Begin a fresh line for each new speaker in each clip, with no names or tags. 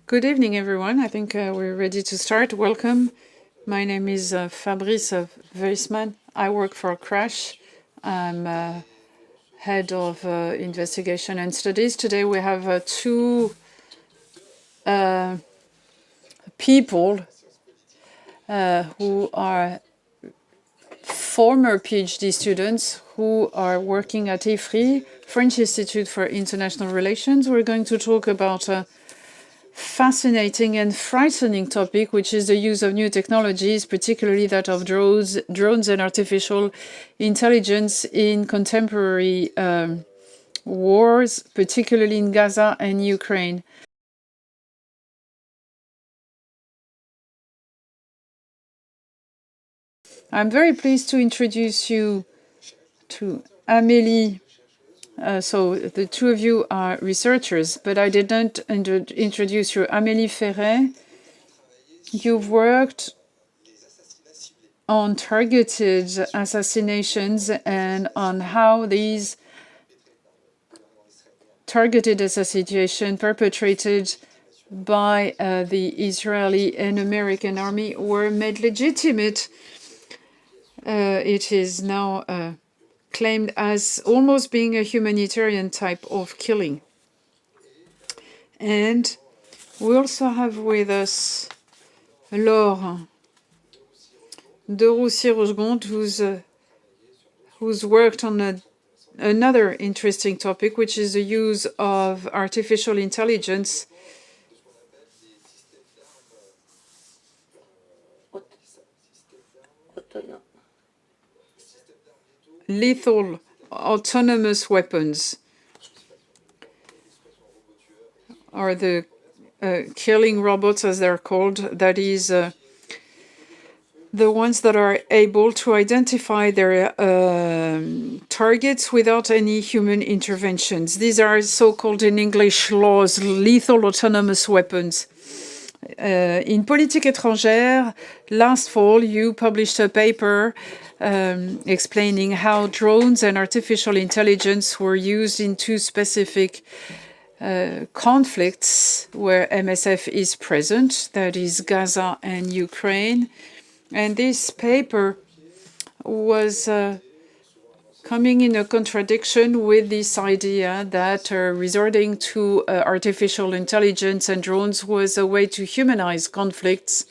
Good evening, everyone. I think we're ready to start. Welcome. My name is Fabrice Weissman. I work for Crash. I'm head of investigation and studies. Today we have two people who are former PhD students who are working at IFRI, French Institute for International Relations. We're going to talk about fascinating and frightening topic, which is the use of new technologies, particularly that of drones and artificial intelligence in contemporary wars, particularly in Gaza and Ukraine. I'm very pleased to introduce you to Amélie. So the two of you are researchers, but I did not introduce you. Amélie Ferey, you've worked on targeted assassinations and on how these targeted assassination perpetrated by the Israeli and American army were made legitimate. It is now claimed as almost being a humanitarian type of killing. And we also have with us Laure de Roucy-Rochegonde, who's worked on another interesting topic, which is the use of artificial intelligence lethal autonomous weapons, or the killing robots, as they're called. That is the ones that are able to identify their targets without any human interventions. These are so-called, in English laws, lethal autonomous weapons. In Politique étrangère, last fall, you published a paper explaining how drones and artificial intelligence were used in two specific conflicts where MSF is present, that is Gaza and Ukraine. And this paper was coming in a contradiction with this idea that resorting to artificial intelligence and drones was a way to humanize conflicts,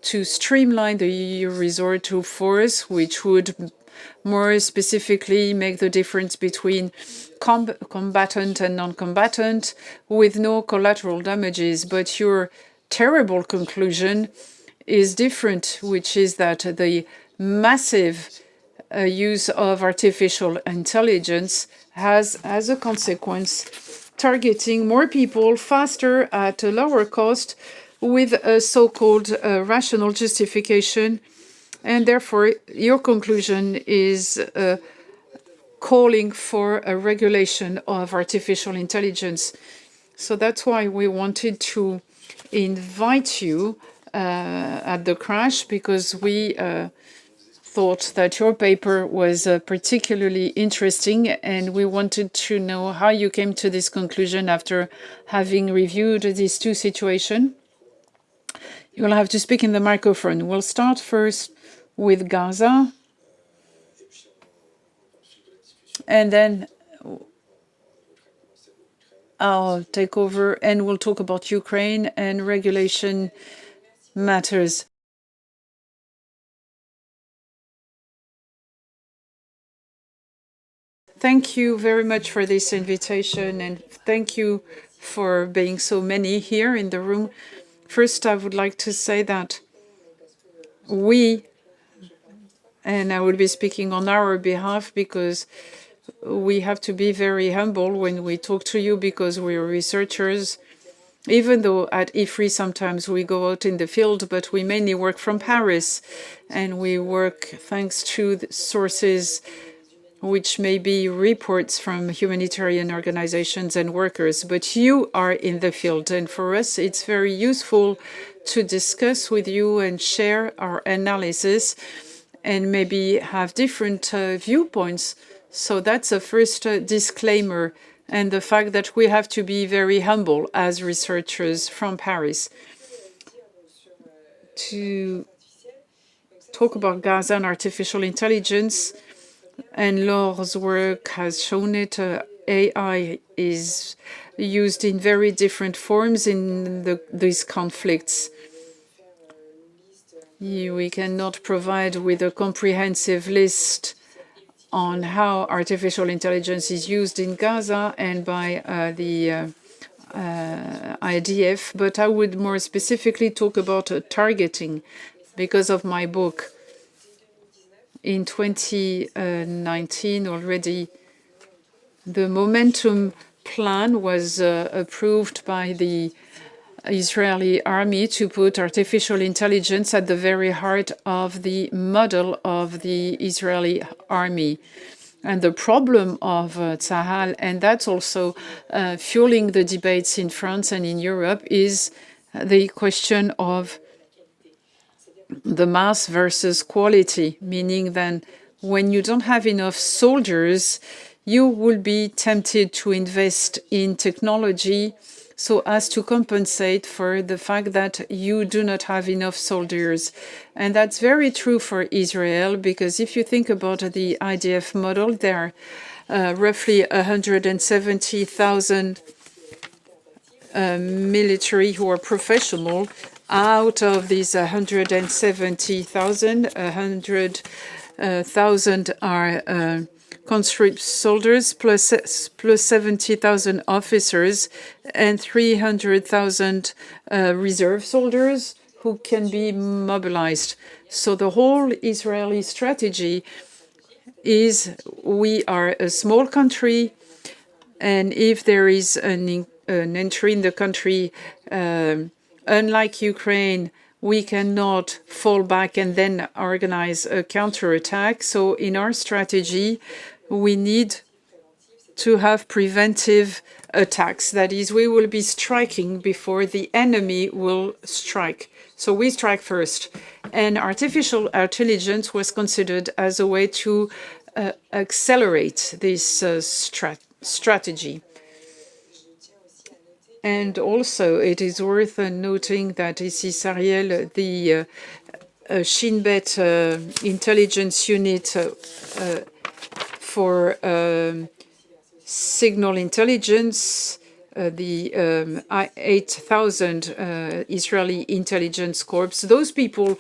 to streamline the resort to force, which would more specifically make the difference between combatant and non-combatant with no collateral damages. But your terrible conclusion is different, which is that the massive use of artificial intelligence has, as a consequence, targeting more people faster at a lower cost with a so-called rational justification. And therefore, your conclusion is calling for a regulation of artificial intelligence. So that's why we wanted to invite you at the Crash, because we thought that your paper was particularly interesting, and we wanted to know how you came to this conclusion after having reviewed these two situations. You'll have to speak in the microphone. We'll start first with Gaza, and then I'll take over and we'll talk about Ukraine and regulation matters. Thank you very much for this invitation, and thank you for being so many here in the room. First, I would like to say that we, and I will be speaking on our behalf because we have to be very humble when we talk to you, because we're researchers. Even though at IFRI sometimes we go out in the field, but we mainly work from Paris, and we work thanks to the sources which may be reports from humanitarian organizations and workers. But you are in the field, and for us it's very useful to discuss with you and share our analysis and maybe have different viewpoints. So that's a first disclaimer and the fact that we have to be very humble as researchers from Paris to talk about Gaza and artificial intelligence. And Laure's work has shown it. AI is used in very different forms in these conflicts. We cannot provide with a comprehensive list on how artificial intelligence is used in Gaza and by the IDF, but I would more specifically talk about targeting because of my book. In 2019 already, the Momentum plan was approved by the Israeli army to put artificial intelligence at the very heart of the model of the Israeli army. And the problem of Tzahal, and that's also fueling the debates in France and in Europe, is the question of the mass versus quality, meaning that when you don't have enough soldiers, you will be tempted to invest in technology so as to compensate for the fact that you do not have enough soldiers. And that's very true for Israel, because if you think about the IDF model, there are roughly 170,000 military who are professional. Out of these 170,000, 100,000 are conscript soldiers, plus 70,000 officers, and 300,000 reserve soldiers who can be mobilized. So the whole Israeli strategy is we are a small country, and if there is an entry in the country, unlike Ukraine, we cannot fall back and then organize a counterattack. So in our strategy, we need to have preventive attacks. That is, we will be striking before the enemy will strike. So we strike first. And artificial intelligence was considered as a way to accelerate this strategy. And also, it is worth noting that ici, Sariel, the Shin Bet intelligence unit for signal intelligence, the 8,000 Israeli intelligence corps, those people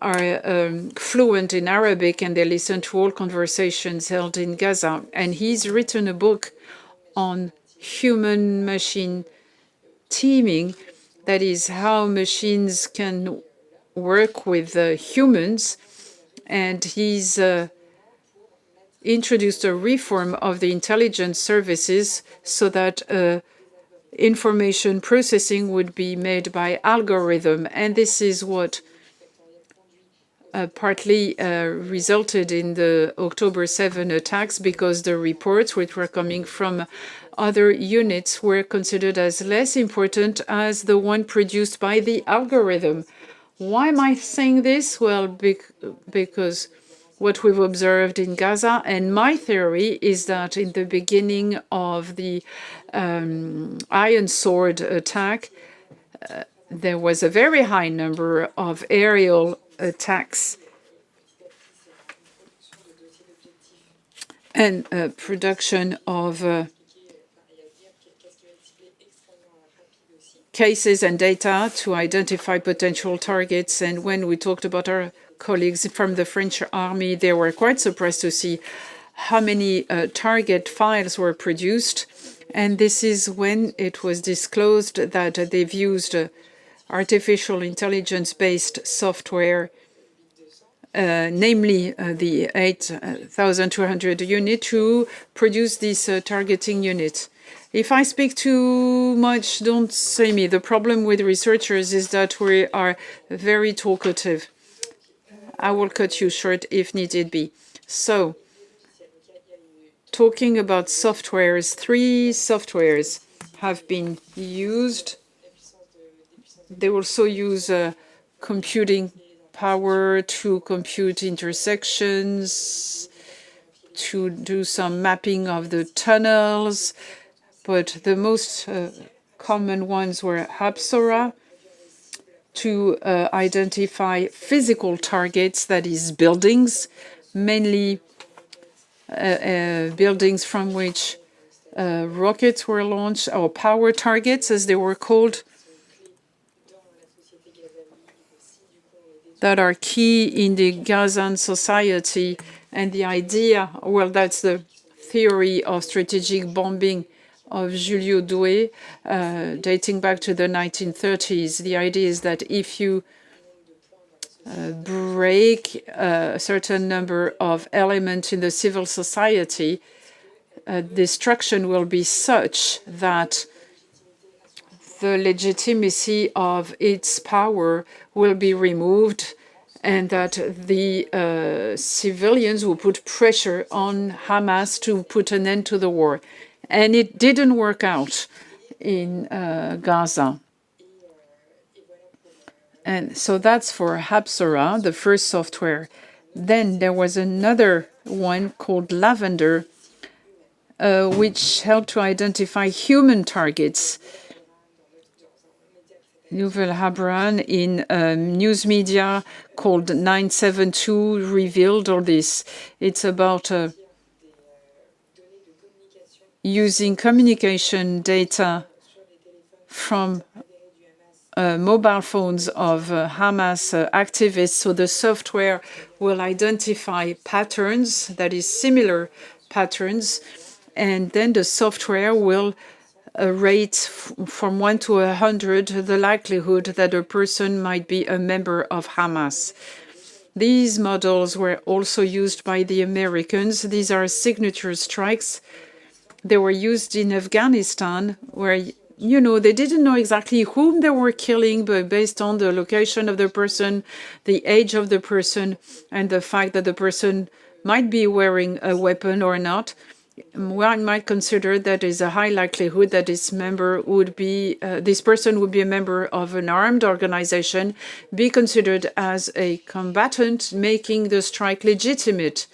are fluent in Arabic and they listen to all conversations held in Gaza. And he's written a book on human-machine teaming, that is how machines can work with humans, and he's introduced a reform of the intelligence services so that information processing would be made by algorithm, and this is what partly resulted in the October 7 attacks, because the reports which were coming from other units were considered as less important as the one produced by the algorithm. Why am I saying this? Well, because what we've observed in Gaza, and my theory is that in the beginning of the Iron Sword attack, there was a very high number of aerial attacks and production of cases and data to identify potential targets. And when we talked about our colleagues from the French army, they were quite surprised to see how many target files were produced. And this is when it was disclosed that they've used artificial intelligence-based software, namely the 8,200 unit, to produce this targeting unit. If I speak too much, don't say me. The problem with researchers is that we are very talkative. I will cut you short if needed be. So, talking about softwares, 3 softwares have been used. They also use computing power to compute intersections, to do some mapping of the tunnels, but the most common ones were Hapsora, to identify physical targets, that is buildings, mainly buildings from which rockets were launched, or power targets as they were called, that are key in the Gazan society. And the idea, well, that's the theory of strategic bombing of Julio Doué, dating back to the 1930s. The idea is that if you break a certain number of elements in the civil society, destruction will be such that the legitimacy of its power will be removed, and that the civilians will put pressure on Hamas to put an end to the war. And it didn't work out in Gaza. And so that's for Hapsora, the first software. Then there was another one called Lavender, which helped to identify human targets. Nouvel Habran in news media called 972 revealed all this. It's about using communication data from mobile phones of Hamas activists. So the software will identify patterns, that is similar patterns, and then the software will rate from 1 to 100 the likelihood that a person might be a member of Hamas. These models were also used by the Americans. These are signature strikes. They were used in Afghanistan, where they didn't know exactly whom they were killing, but based on the location of the person, the age of the person, and the fact that the person might be wearing a weapon or not, one might consider that is a high likelihood that this person would be a member of an armed organization, be considered as a combatant, making the strike legitimate.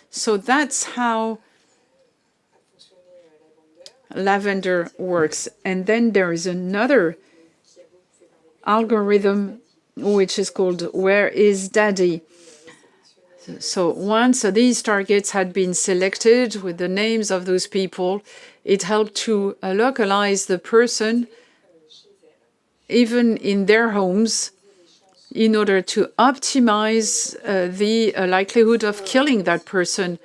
So that's how Lavender works. And then there is another algorithm which is called Where is Daddy? So once these targets had been selected with the names of those people, it helped to localize the person even in their homes in order to optimize the likelihood of killing that person.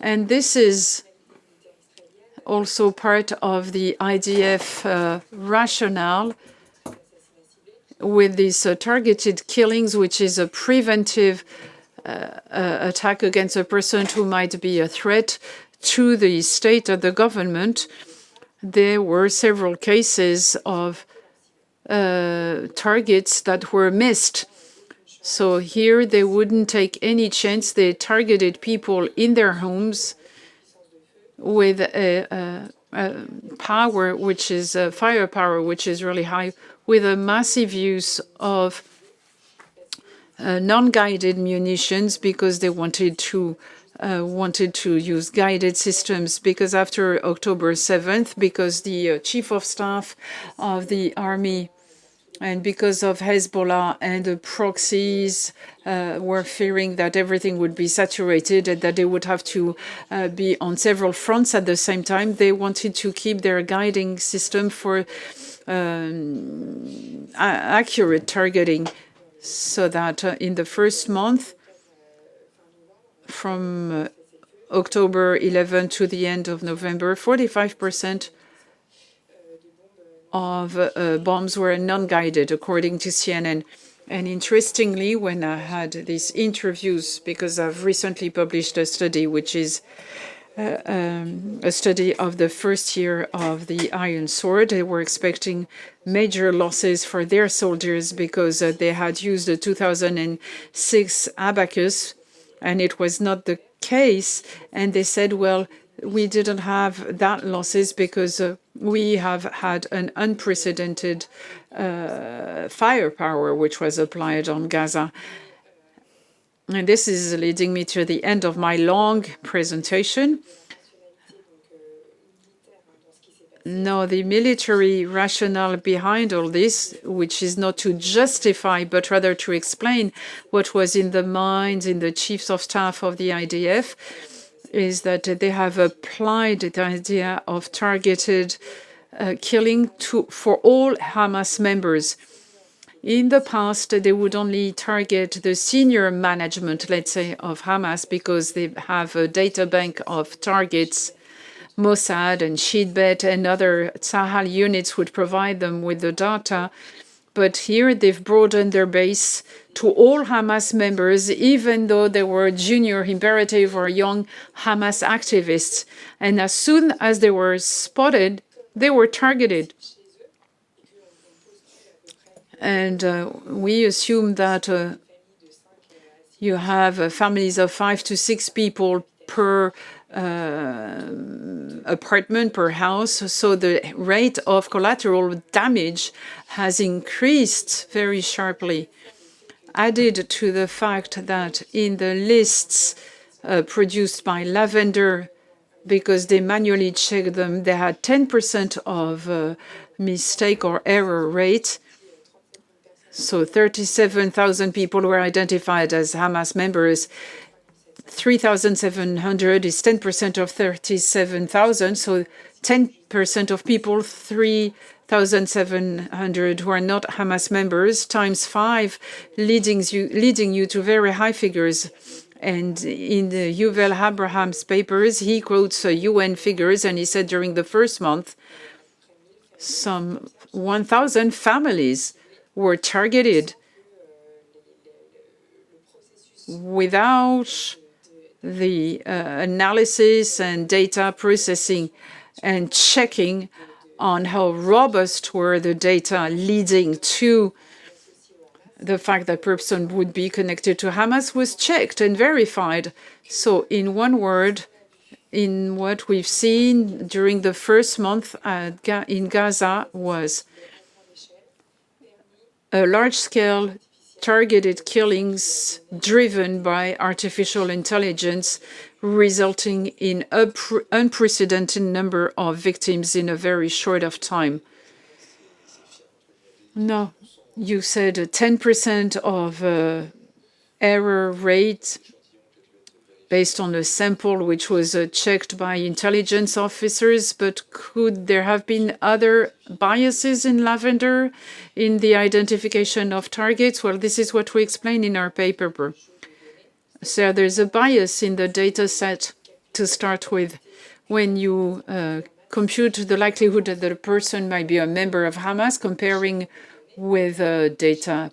And this is also part of the IDF rationale with these targeted killings, which is a preventive attack against a person who might be a threat to the state or the government. There were several cases of targets that were missed. So here they wouldn't take any chance. They targeted people in their homes with a power, which is firepower, which is really high, with a massive use of non-guided munitions, because they wanted to use guided systems, because after October 7th, because the chief of staff of the army and because of Hezbollah and the proxies were fearing that everything would be saturated and that they would have to be on several fronts at the same time, they wanted to keep their guiding system for accurate targeting, so that in the first month, from October 11 to the end of November, 45% of bombs were non-guided, according to CNN. And interestingly, when I had these interviews, because I've recently published a study, which is a study of the first year of the Iron Sword, they were expecting major losses for their soldiers because they had used the 2006 abacus, and it was not the case. And they said, well, we didn't have that losses because we have had an unprecedented firepower which was applied on Gaza. And this is leading me to the end of my long presentation. No, the military rationale behind all this, which is not to justify, but rather to explain what was in the minds in the chiefs of staff of the IDF, is that they have applied the idea of targeted killing for all Hamas members. In the past, they would only target the senior management, let's say, of Hamas, because they have a data bank of targets. Mossad and Shin Bet and other Tzahal units would provide them with the data. But here they've broadened their base to all Hamas members, even though they were junior imperative or young Hamas activists. And as soon as they were spotted, they were targeted. And we assume that you have families of 5 to 6 people per apartment, per house. So the rate of collateral damage has increased very sharply. Added to the fact that in the lists produced by Lavender, because they manually checked them, they had 10% of mistake or error rate. So 37,000 people were identified as Hamas members. 3,700 is 10% of 37,000. So 10% of people, 3,700 who are not Hamas members, times 5, leading you to very high figures. And in the Yuval Abraham's papers, he quotes UN figures, and he said during the first month, some 1,000 families were targeted without the analysis and data processing and checking on how robust were the data leading to the fact that person would be connected to Hamas was checked and verified. So in one word, in what we've seen during the first month in Gaza was a large-scale targeted killings driven by artificial intelligence, resulting in an unprecedented number of victims in a very short of time. No, you said 10% of error rate based on a sample which was checked by intelligence officers, but could there have been other biases in Lavender in the identification of targets? Well, this is what we explain in our paper. So there's a bias in the data set to start with. When you compute the likelihood that the person might be a member of Hamas, comparing with data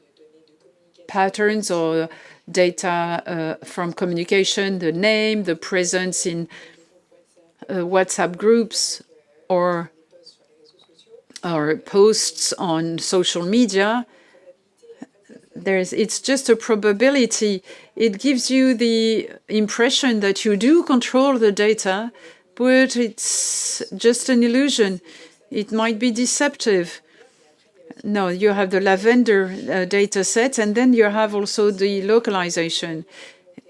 patterns or data from communication, the name, the presence in WhatsApp groups or posts on social media, it's just a probability. It gives you the impression that you do control the data, but it's just an illusion. It might be deceptive. No, you have the Lavender data set, and then you have also the localization.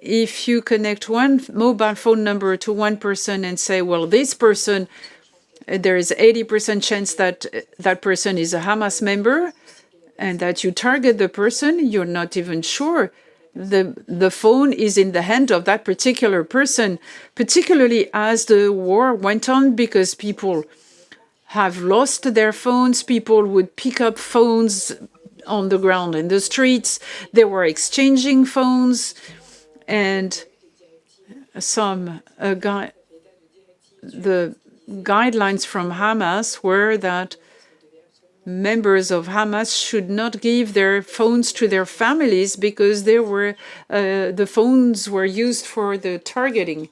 If you connect one mobile phone number to one person and say, well, this person, there is 80% chance that that person is a Hamas member, and that you target the person, you're not even sure the phone is in the hand of that particular person, particularly as the war went on, because people have lost their phones. People would pick up phones on the ground in the streets. They were exchanging phones, and the guidelines from Hamas were that members of Hamas should not give their phones to their families because the phones were used for the targeting.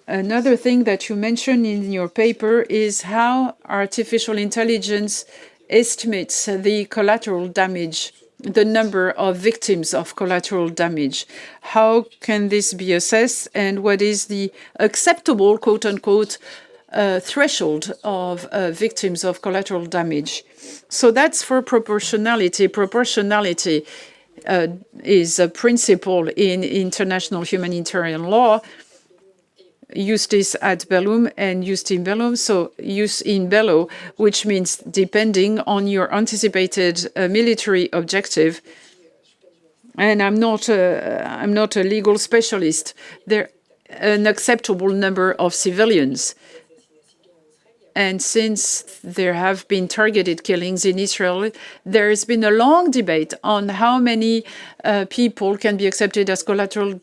Another thing that you mentioned in your paper is how artificial intelligence estimates the collateral damage, the number of victims of collateral damage. How can this be assessed, and what is the acceptable, quote-unquote, threshold of victims of collateral damage? So that's for proportionality. Proportionality is a principle in international humanitarian law, justis ad bellum and jus in bellum. So jus in bello, which means depending on your anticipated military objective. And I'm not a legal specialist. There are an acceptable number of civilians. And since there have been targeted killings in Israel, there has been a long debate on how many people can be accepted as collateral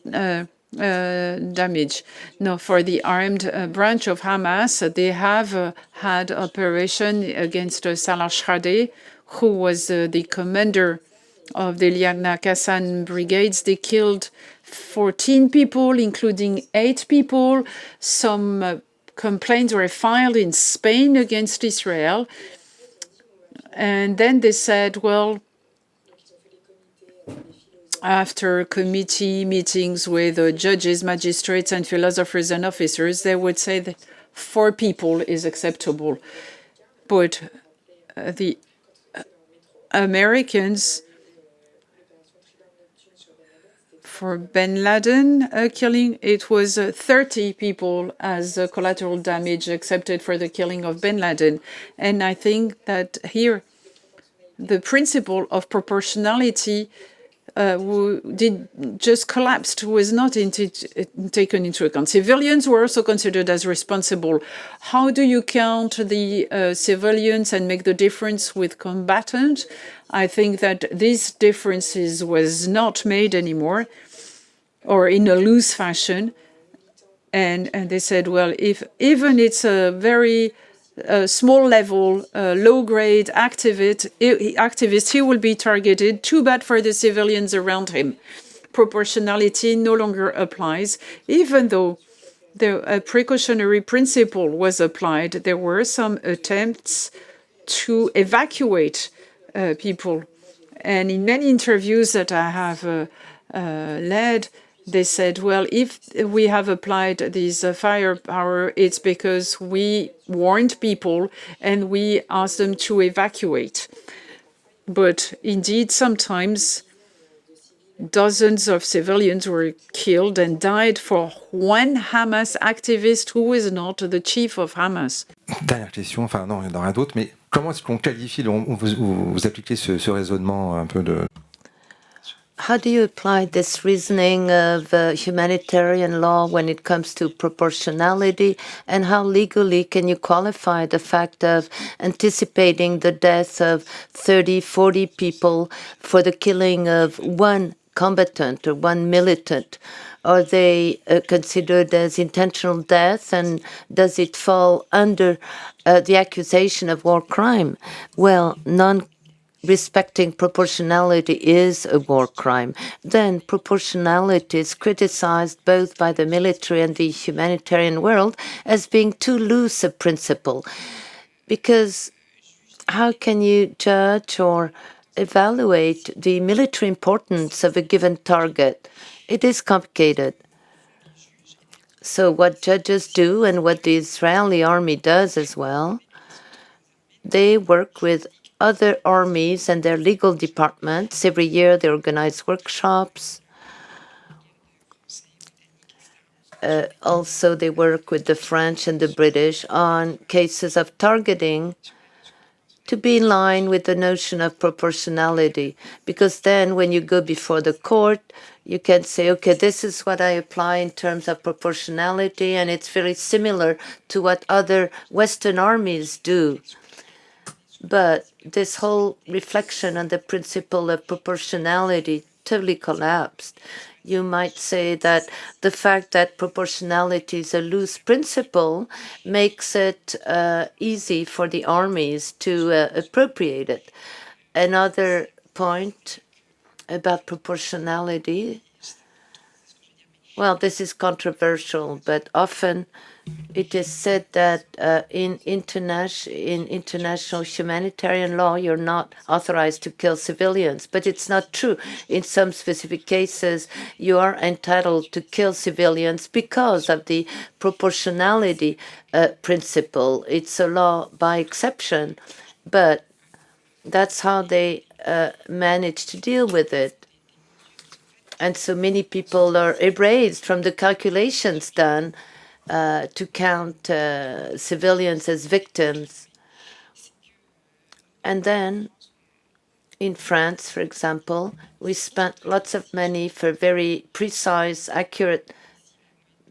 damage. No, for the armed branch of Hamas, they have had operation against Salah Shadeh, who was the commander of the Liana Kassan brigades. They killed 14 people, including 8 people. Some complaints were filed in Spain against Israel. And then they said, well, after committee meetings with judges, magistrates, and philosophers and officers, they would say that 4 people is acceptable. But the Americans, for bin Laden killing, it was 30 people as collateral damage accepted for the killing of bin Laden. And I think that here the principle of proportionality just collapsed, was not taken into account. Civilians were also considered as responsible. How do you count the civilians and make the difference with combatants? I think that these differences was not made anymore, or in a loose fashion. And they said, well, if even it's a very small level, low-grade activist, he will be targeted. Too bad for the civilians around him. Proportionality no longer applies, even though the precautionary principle was applied. There were some attempts to evacuate people. And in many interviews that I have led, they said, well, if we have applied this firepower, it's because we warned people and we asked them to evacuate. But indeed, sometimes dozens of civilians were killed and died for one Hamas activist who is not the chief of Hamas.
Dernière question, enfin non, il y en aura d'autres, mais comment est-ce qu'on qualifie, vous appliquez ce raisonnement un peu de...
How do you apply this reasoning of humanitarian law when it comes to proportionality, and how legally can you qualify the fact of anticipating the death of 30, 40 people for the killing of one combatant or one militant? Are they considered as intentional death, and does it fall under the accusation of war crime? Well, respecting proportionality is a war crime. Then proportionality is criticized both by the military and the humanitarian world as being too loose a principle. Because how can you judge or evaluate the military importance of a given target? It is complicated. So what judges do, and what the Israeli army does as well, they work with other armies and their legal departments. Every year they organize workshops. Also, they work with the French and the British on cases of targeting to be in line with the notion of proportionality. Because then when you go before the court, you can say, okay, this is what I apply in terms of proportionality, and it's very similar to what other Western armies do. But this whole reflection on the principle of proportionality totally collapsed. You might say that the fact that proportionality is a loose principle makes it easy for the armies to appropriate it. Another point about proportionality, well, this is controversial, but often it is said that in international humanitarian law, you're not authorized to kill civilians. But it's not true. In some specific cases, you are entitled to kill civilians because of the proportionality principle. It's a law by exception, but that's how they manage to deal with it. And so many people are erased from the calculations done to count civilians as victims. And then in France, for example, we spent lots of money for very precise, accurate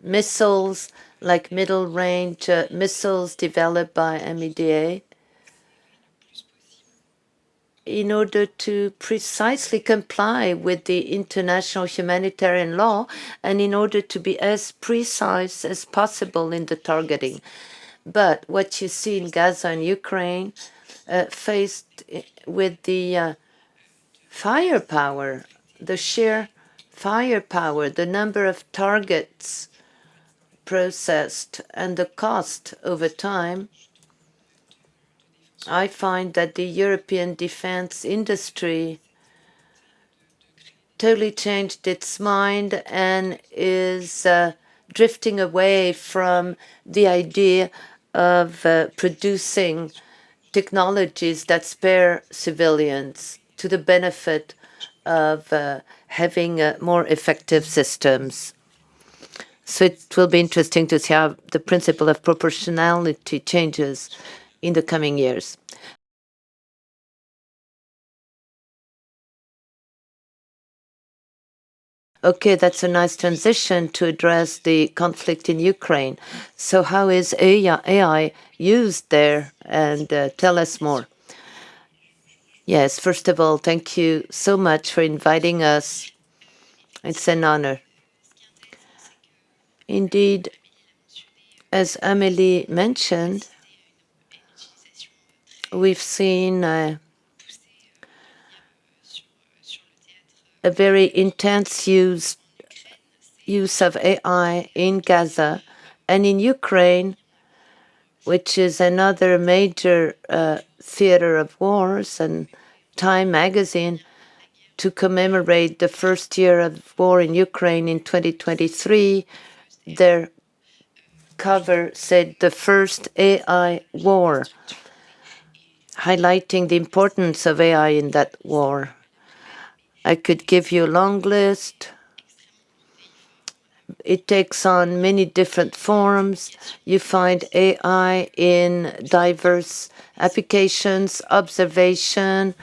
missiles, like middle-range missiles developed by Amélie, in order to precisely comply with the international humanitarian law and in order to be as precise as possible in the targeting. But what you see in Gaza and Ukraine, faced with the firepower, the sheer firepower, the number of targets processed, and the cost over time, I find that the European defense industry totally changed its mind and is drifting away from the idea of producing technologies that spare civilians to the benefit of having more effective systems. So it will be interesting to see how the principle of proportionality changes in the coming years. Okay, that's a nice transition to address the conflict in Ukraine. So how is AI used there? And tell us more. Yes, first of all, thank you so much for inviting us. It's an honor. Indeed, as Amélie mentioned, we've seen a very intense use of AI in Gaza and in Ukraine, which is another major theater of wars. And Time magazine, to commemorate the first year of war in Ukraine in 2023, their cover said the first AI war, highlighting the importance of AI in that war. I could give you a long list. It takes on many different forms. You find AI in diverse applications, observation,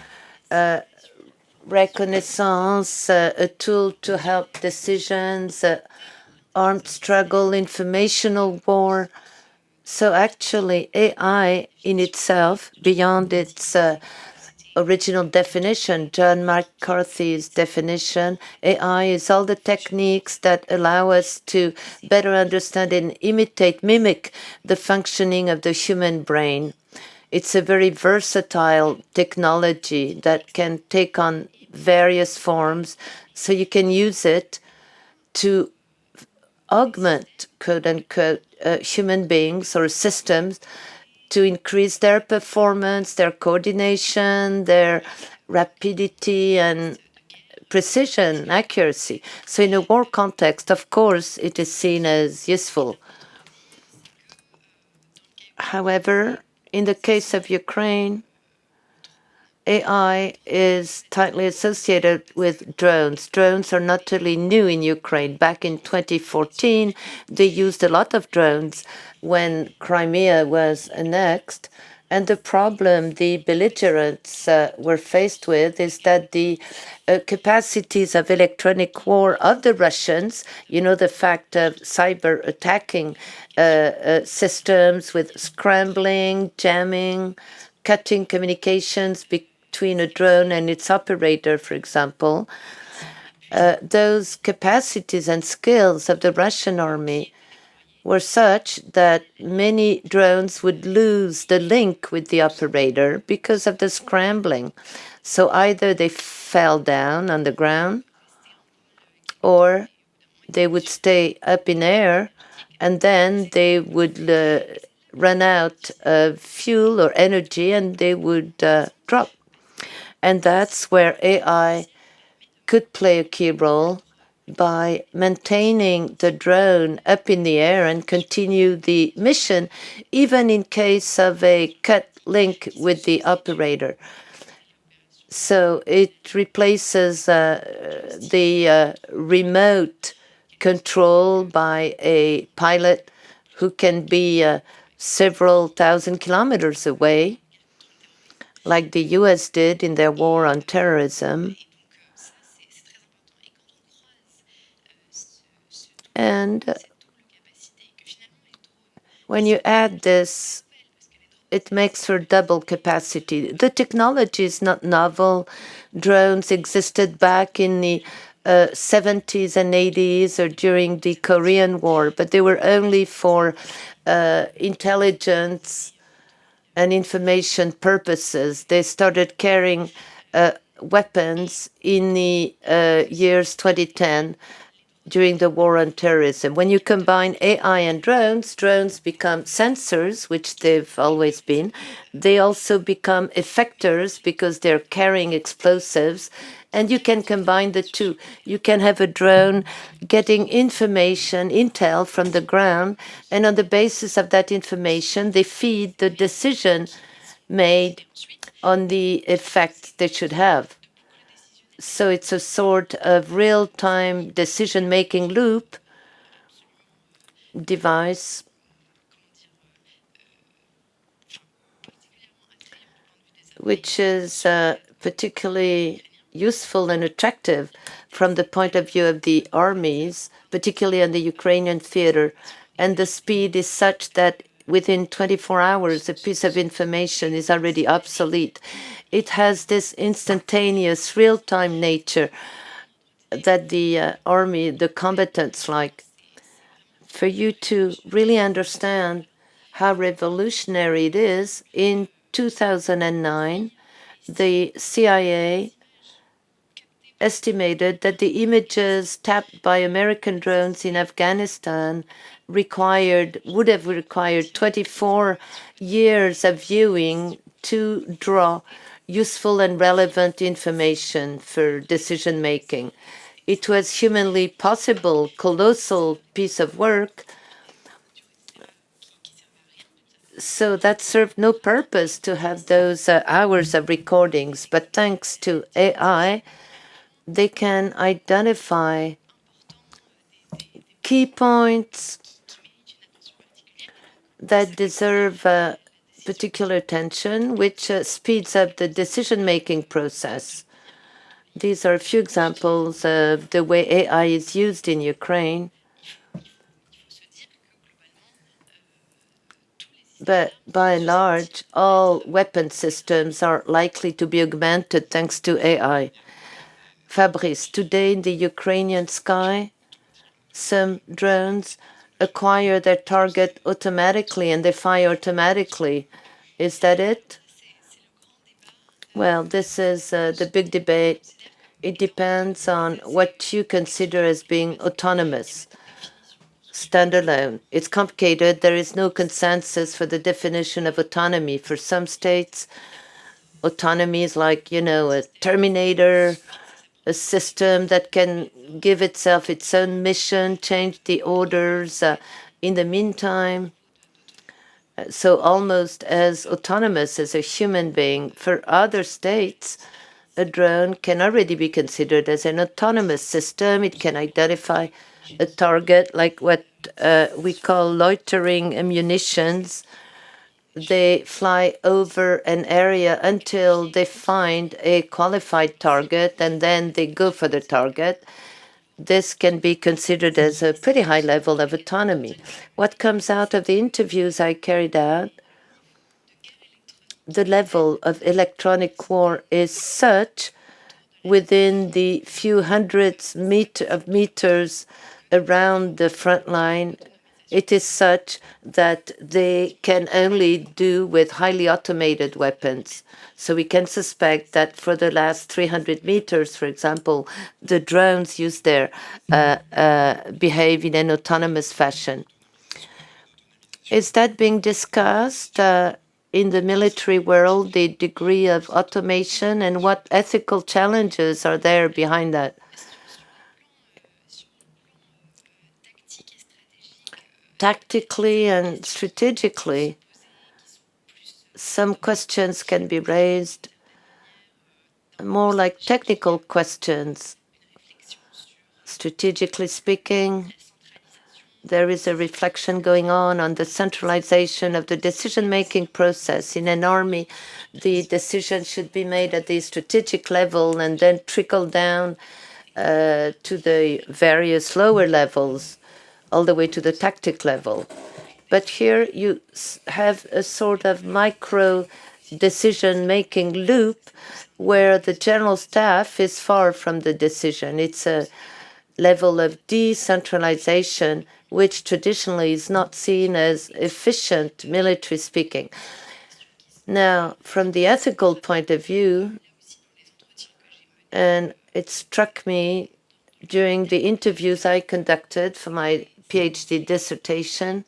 reconnaissance, a tool to help decisions, armed struggle, informational war. So actually, AI in itself, beyond its original definition, John McCarthy's definition, AI is all the techniques that allow us to better understand and mimic the functioning of the human brain. It's a very versatile technology that can take on various forms, so you can use it to augment, quote unquote, human beings or systems to increase their performance, their coordination, their rapidity and precision, accuracy. So in a war context, of course, it is seen as useful. However, in the case of Ukraine, AI is tightly associated with drones. Drones are not totally new in Ukraine. Back in 2014, they used a lot of drones when Crimea was annexed. And the problem the belligerents were faced with is that the capacities of electronic war of the Russians, the fact of cyber attacking systems with scrambling, jamming, cutting communications between a drone and its operator, for example, those capacities and skills of the Russian army were such that many drones would lose the link with the operator because of the scrambling. So either they fell down on the ground or they would stay up in air and then they would run out of fuel or energy and they would drop. And that's where AI could play a key role by maintaining the drone up in the air and continue the mission, even in case of a cut link with the operator. So it replaces the remote control by a pilot who can be several thousand kilometers away, like the US did in their war on terrorism. And when you add this, it makes for double capacity. The technology is not novel. Drones existed back in the 70s and 80s or during the Korean War, but they were only for intelligence and information purposes. They started carrying weapons in the years 2010 during the war on terrorism. When you combine AI and drones, drones become sensors, which they've always been. They also become effectors because they're carrying explosives. And you can combine the two. You can have a drone getting information, intel from the ground, and on the basis of that information, they feed the decision made on the effect they should have. So it's a sort of real-time decision-making loop device which is particularly useful and attractive from the point of view of the armies, particularly in the Ukrainian theater. And the speed is such that within 24 hours, a piece of information is already obsolete. It has this instantaneous, real-time nature that the army, the combatants like. For you to really understand how revolutionary it is, in 2009, the CIA estimated that the images tapped by American drones in Afghanistan would have required 24 years of viewing to draw useful and relevant information for decision making. It was humanly possible, colossal piece of work. So that served no purpose to have those hours of recordings. But thanks to AI, they can identify key points that deserve particular attention, which speeds up the decision-making process. These are a few examples of the way AI is used in Ukraine. But by and large, all weapon systems are likely to be augmented thanks to AI. Fabrice, today in the Ukrainian sky, some drones acquire their target automatically and they fire automatically. Is that it? Well, this is the big debate. It depends on what you consider as being autonomous, standalone. It's complicated. There is no consensus for the definition of autonomy. For some states, autonomy is like, a Terminator, a system that can give itself its own mission, change the orders in the meantime. So almost as autonomous as a human being. For other states, a drone can already be considered as an autonomous system. It can identify a target like what we call loitering munitions. They fly over an area until they find a qualified target, and then they go for the target. This can be considered as a pretty high level of autonomy. What comes out of the interviews I carried out, the level of electronic war is such within the few hundreds of meters around the front line. It is such that they can only do with highly automated weapons. So we can suspect that for the last 300 meters, for example, the drones used there behave in an autonomous fashion. Is that being discussed in the military world, the degree of automation, and what ethical challenges are there behind that? Tactically and strategically, some questions can be raised more like technical questions. Strategically speaking, there is a reflection going on the centralization of the decision-making process. In an army, the decision should be made at the strategic level and then trickle down to the various lower levels, all the way to the tactic level. But here you have a sort of micro decision-making loop where the general staff is far from the decision. It's a level of decentralization, which traditionally is not seen as efficient, military speaking. Now, from the ethical point of view, and it struck me during the interviews I conducted for my PhD dissertation,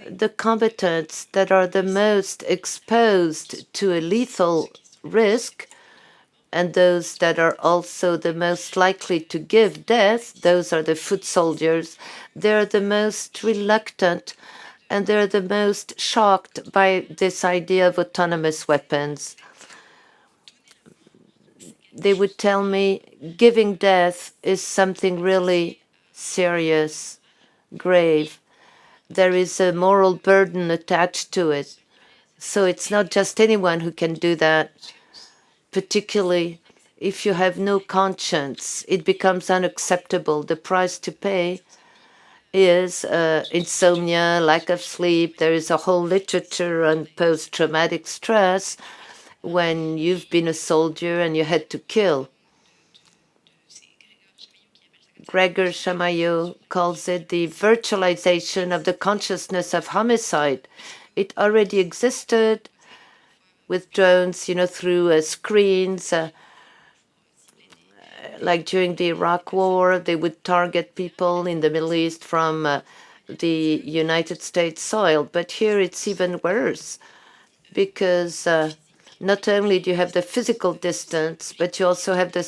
the combatants that are the most exposed to a lethal risk and those that are also the most likely to give death, those are the foot soldiers, they're the most reluctant and they're the most shocked by this idea of autonomous weapons. They would tell me giving death is something really serious, grave. There is a moral burden attached to it. So it's not just anyone who can do that, particularly if you have no conscience. It becomes unacceptable. The price to pay is insomnia, lack of sleep. There is a whole literature on post-traumatic stress when you've been a soldier and you had to kill. Gregor Chamaillot calls it the virtualization of the consciousness of homicide. It already existed with drones, through screens. Like during the Iraq War, they would target people in the Middle East from the United States soil. But here it's even worse because not only do you have the physical distance, but you also have the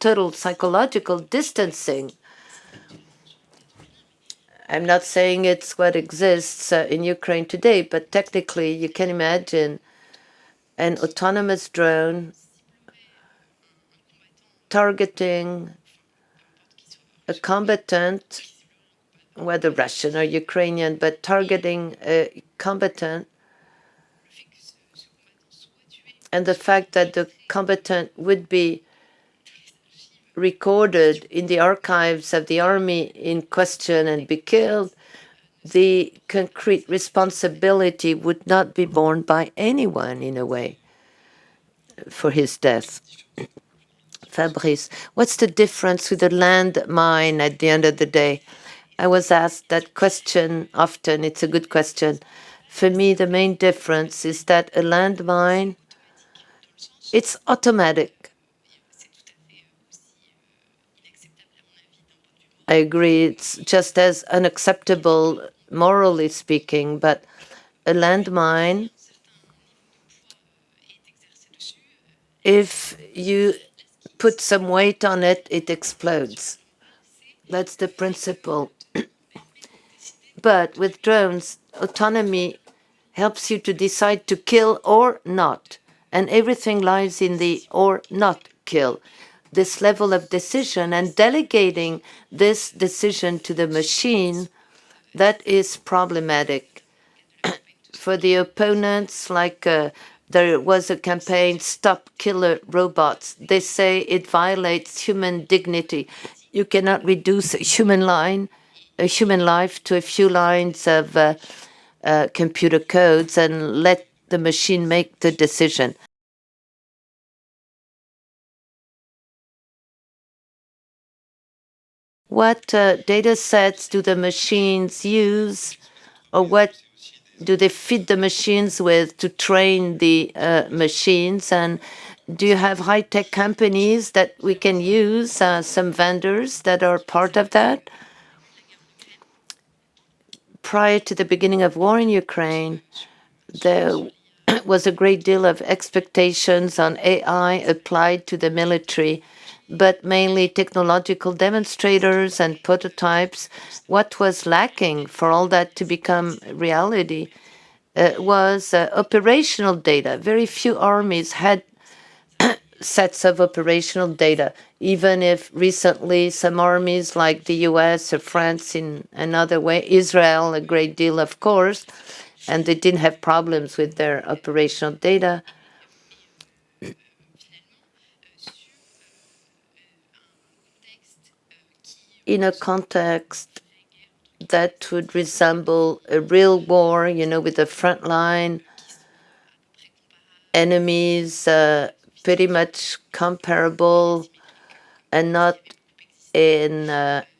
total psychological distancing. I'm not saying it's what exists in Ukraine today, but technically you can imagine an autonomous drone targeting a combatant, whether Russian or Ukrainian, but targeting a combatant, and the fact that the combatant would be recorded in the archives of the army in question and be killed, the concrete responsibility would not be borne by anyone in a way for his death. Fabrice, what's the difference with a landmine at the end of the day? I was asked that question often. It's a good question. For me, the main difference is that a landmine, it's automatic. I agree, it's just as unacceptable, morally speaking, but a landmine, if you put some weight on it, it explodes. That's the principle. But with drones, autonomy helps you to decide to kill or not. And everything lies in the or not kill. This level of decision and delegating this decision to the machine, that is problematic. For the opponents, like there was a campaign, Stop Killer Robots. They say it violates human dignity. You cannot reduce a human life to a few lines of computer codes and let the machine make the decision. What data sets do the machines use, or what do they feed the machines with to train the machines? And do you have high-tech companies that we can use, some vendors that are part of that? Prior to the beginning of war in Ukraine, there was a great deal of expectations on AI applied to the military, but mainly technological demonstrators and prototypes. What was lacking for all that to become reality was operational data. Very few armies had sets of operational data, even if recently some armies like the US or France in another way, Israel a great deal, of course, and they didn't have problems with their operational data. In a context that would resemble a real war, with the frontline enemies pretty much comparable and not in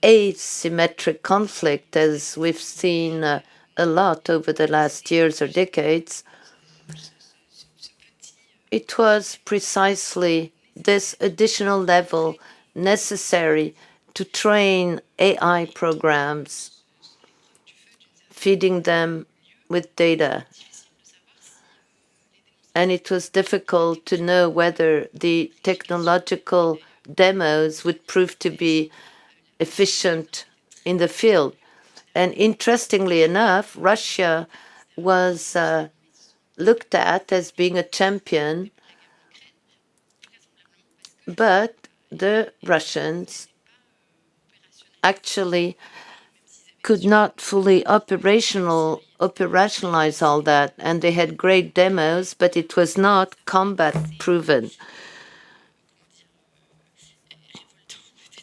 asymmetric conflict as we've seen a lot over the last years or decades. It was precisely this additional level necessary to train AI programs, feeding them with data. And it was difficult to know whether the technological demos would prove to be efficient in the field. And interestingly enough, Russia was looked at as being a champion, but the Russians actually could not fully operationalize all that, and they had great demos, but it was not combat proven.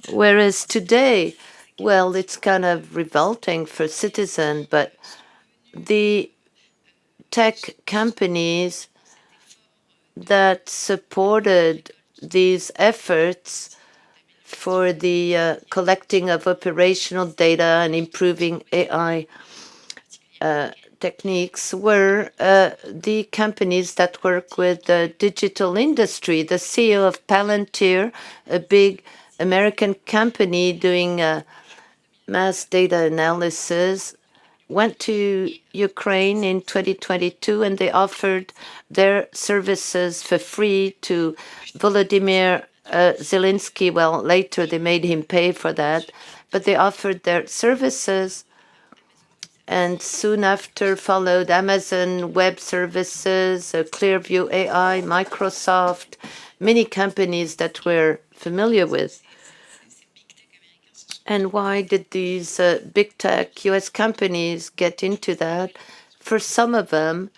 Whereas today, well, it's kind of revolting for citizens, but the tech companies that supported these efforts for the collecting of operational data and improving AI techniques were the companies that work with the digital industry. The CEO of Palantir, a big American company doing mass data analysis, went to Ukraine in 2022 and they offered their services for free to Volodymyr Zelensky. Well, later they made him pay for that, but they offered their services. And soon after followed Amazon Web Services, Clearview AI, Microsoft, many companies that we're familiar with. And why did these big tech US companies get into that? For some of them,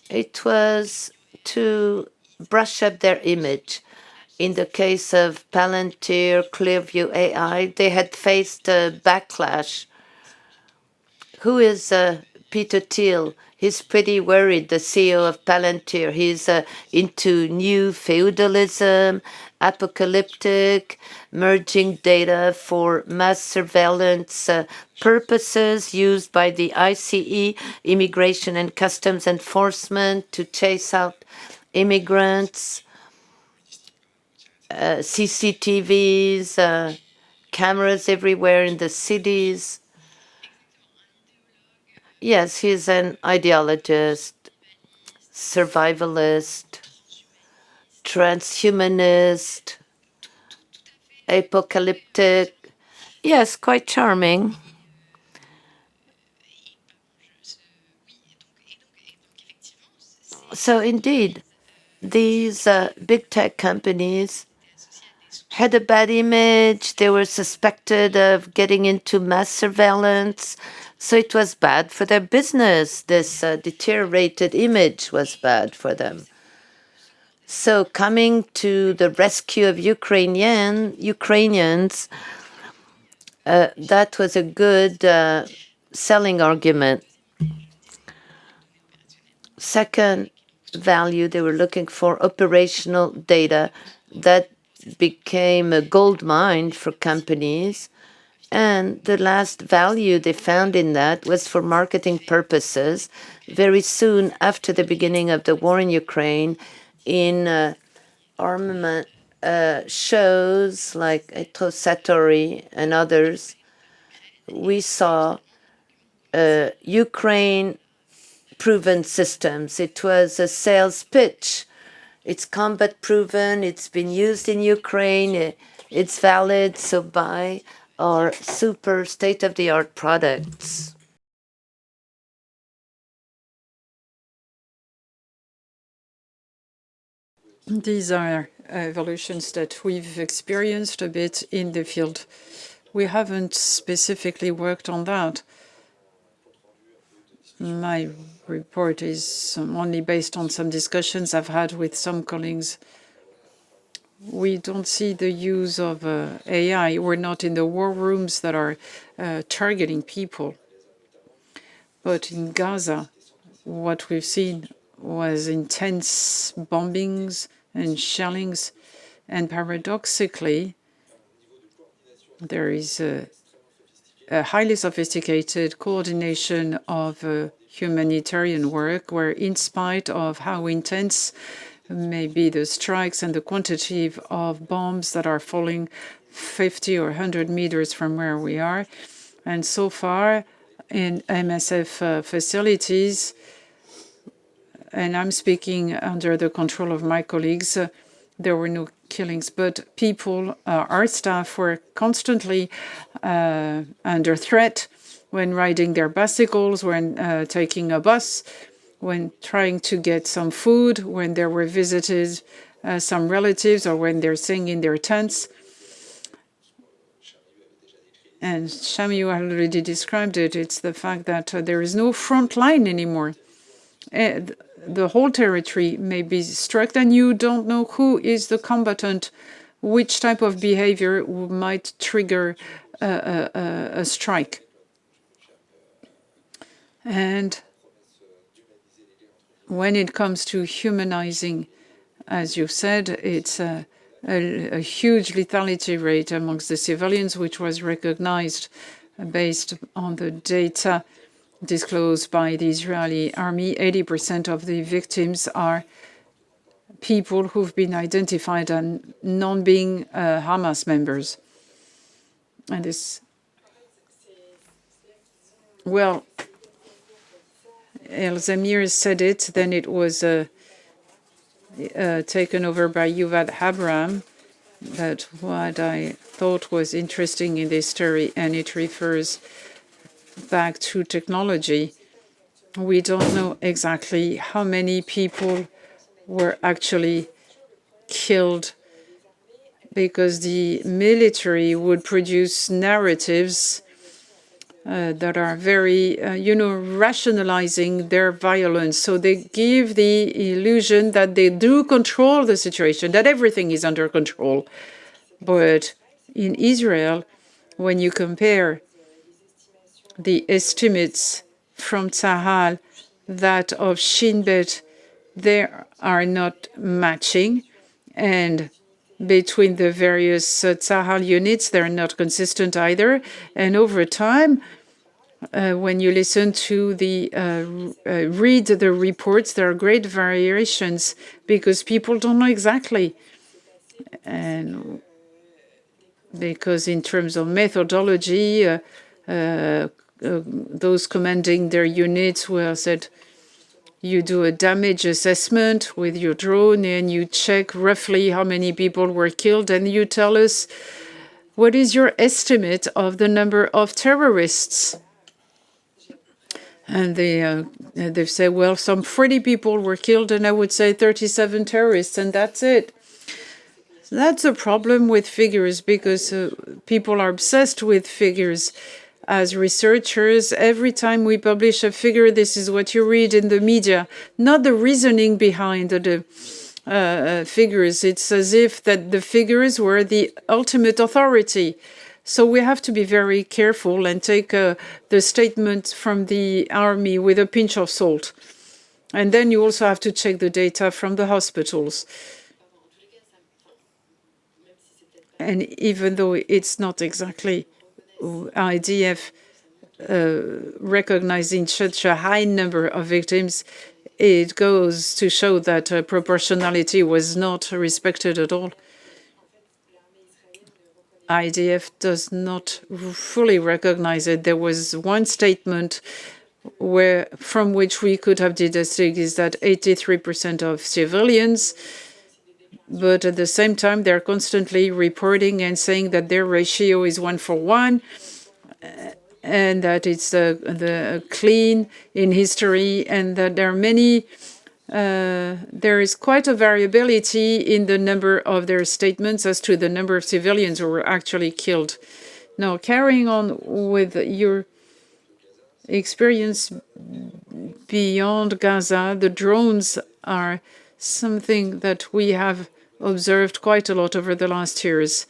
it was to brush up their image. In the case of Palantir, Clearview AI, they had faced a backlash. Who is Peter Thiel? He's pretty worried, the CEO of Palantir. He's into new feudalism, apocalyptic, merging data for mass surveillance purposes used by the ICE, Immigration and Customs Enforcement, to chase out immigrants, CCTVs, cameras everywhere in the cities. Yes, he's an ideologist, survivalist, transhumanist, apocalyptic. Yes, quite charming. So indeed, these big tech companies had a bad image. They were suspected of getting into mass surveillance. So it was bad for their business. This deteriorated image was bad for them. So coming to the rescue of Ukrainians, that was a good selling argument. Second value, they were looking for operational data that became a gold mine for companies. And the last value they found in that was for marketing purposes. Very soon after the beginning of the war in Ukraine, in armament shows like Eto Satori and others, we saw Ukraine proven systems. It was a sales pitch. It's combat proven. It's been used in Ukraine. It's valid. So buy our super state-of-the-art products.
These are evolutions that we've experienced a bit in the field. We haven't specifically worked on that. My report is only based on some discussions I've had with some colleagues. We don't see the use of AI. We're not in the war rooms that are targeting people. But in Gaza, what we've seen was intense bombings and shellings. And paradoxically, there is a highly sophisticated coordination of humanitarian work where, in spite of how intense may be the strikes and the quantity of bombs that are falling 50 or 100 meters from where we are, and so far in MSF facilities, and I'm speaking under the control of my colleagues, there were no killings, but people, our staff were constantly under threat when riding their bicycles, when taking a bus, when trying to get some food, when there were visited some relatives, or when they're staying in their tents. And Shamiu already described it. It's the fact that there is no front line anymore. The whole territory may be struck, and you don't know who is the combatant, which type of behavior might trigger a strike. And when it comes to humanizing, as you said, it's a huge lethality rate amongst the civilians, which was recognized based on the data disclosed by the Israeli army. 80% of the victims are people who've been identified as non-being Hamas members. And this, well, El Zamir said it, then it was taken over by Yuval Habram. But what I thought was interesting in this story, and it refers back to technology, we don't know exactly how many people were actually killed because the military would produce narratives that are very, rationalizing their violence. So they give the illusion that they do control the situation, that everything is under control. But in Israel, when you compare the estimates from Tzahal, that of Shin Bet, they are not matching. And between the various Tzahal units, they're not consistent either. And over time, when you listen to read the reports, there are great variations because people don't know exactly. And because in terms of methodology, those commanding their units were said, you do a damage assessment with your drone and you check roughly how many people were killed, and you tell us what is your estimate of the number of terrorists. And they say, well, some 40 people were killed, and I would say 37 terrorists, and that's it. That's a problem with figures because people are obsessed with figures. As researchers, every time we publish a figure, this is what you read in the media, not the reasoning behind the figures. It's as if that the figures were the ultimate authority. So we have to be very careful and take the statement from the army with a pinch of salt. And then you also have to check the data from the hospitals. And even though it's not exactly IDF recognizing such a high number of victims, it goes to show that proportionality was not respected at all. IDF does not fully recognize it. There was one statement from which we could have deduced is that 83% of civilians, but at the same time, they're constantly reporting and saying that their ratio is 1-for-1, and that it's the clean in history, and that there are many there is quite a variability in the number of their statements as to the number of civilians who were actually killed. Now, carrying on with your experience beyond Gaza, the drones are something that we have observed quite a lot over the last years.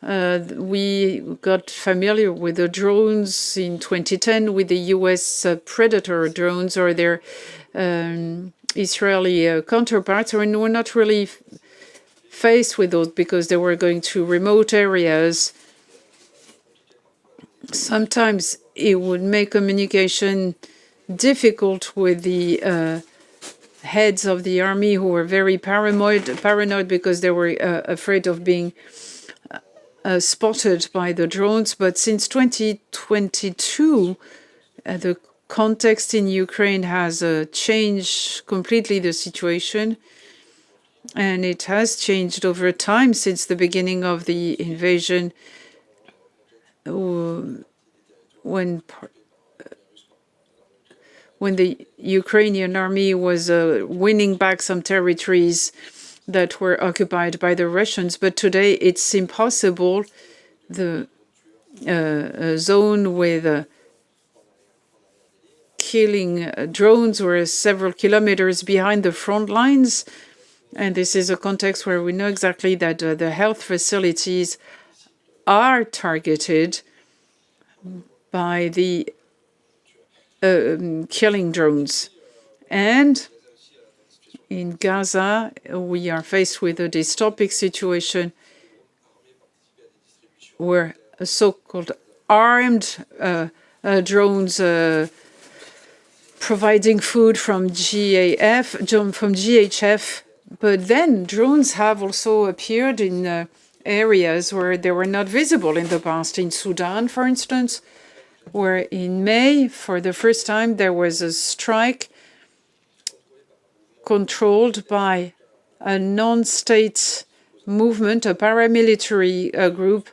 We got familiar with the drones in 2010 with the US Predator drones or their Israeli counterparts, and we're not really faced with those because they were going to remote areas. Sometimes it would make communication difficult with the heads of the army who were very paranoid because they were afraid of being spotted by the drones. But since 2022, the context in Ukraine has changed completely the situation. And it has changed over time since the beginning of the invasion, when the Ukrainian army was winning back some territories that were occupied by the Russians. But today it's impossible. The zone with killing drones were several kilometers behind the front lines. And this is a context where we know exactly that the health facilities are targeted by the killing drones. And in Gaza, we are faced with a dystopic situation where so-called armed drones providing food from GHF, but then drones have also appeared in areas where they were not visible in the past. In Sudan, for instance, where in May, for the first time, there was a strike controlled by a non-state movement, a paramilitary group.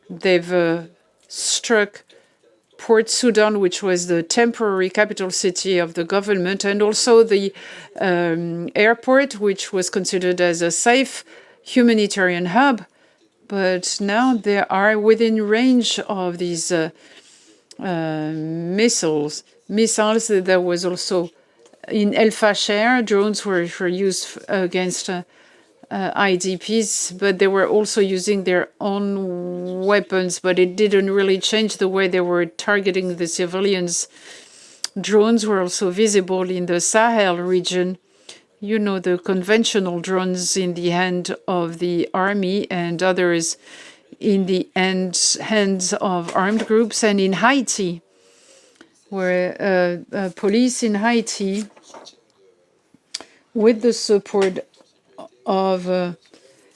They've struck Port Sudan, which was the temporary capital city of the government, and also the airport, which was considered as a safe humanitarian hub. But now they are within range of these missiles. There was also in El Fasher, drones were used against IDPs, but they were also using their own weapons, but it didn't really change the way they were targeting the civilians. Drones were also visible in the Sahel region. You know, the conventional drones in the hand of the army and others in the hands of armed groups. And in Haiti, where police in Haiti, with the support of a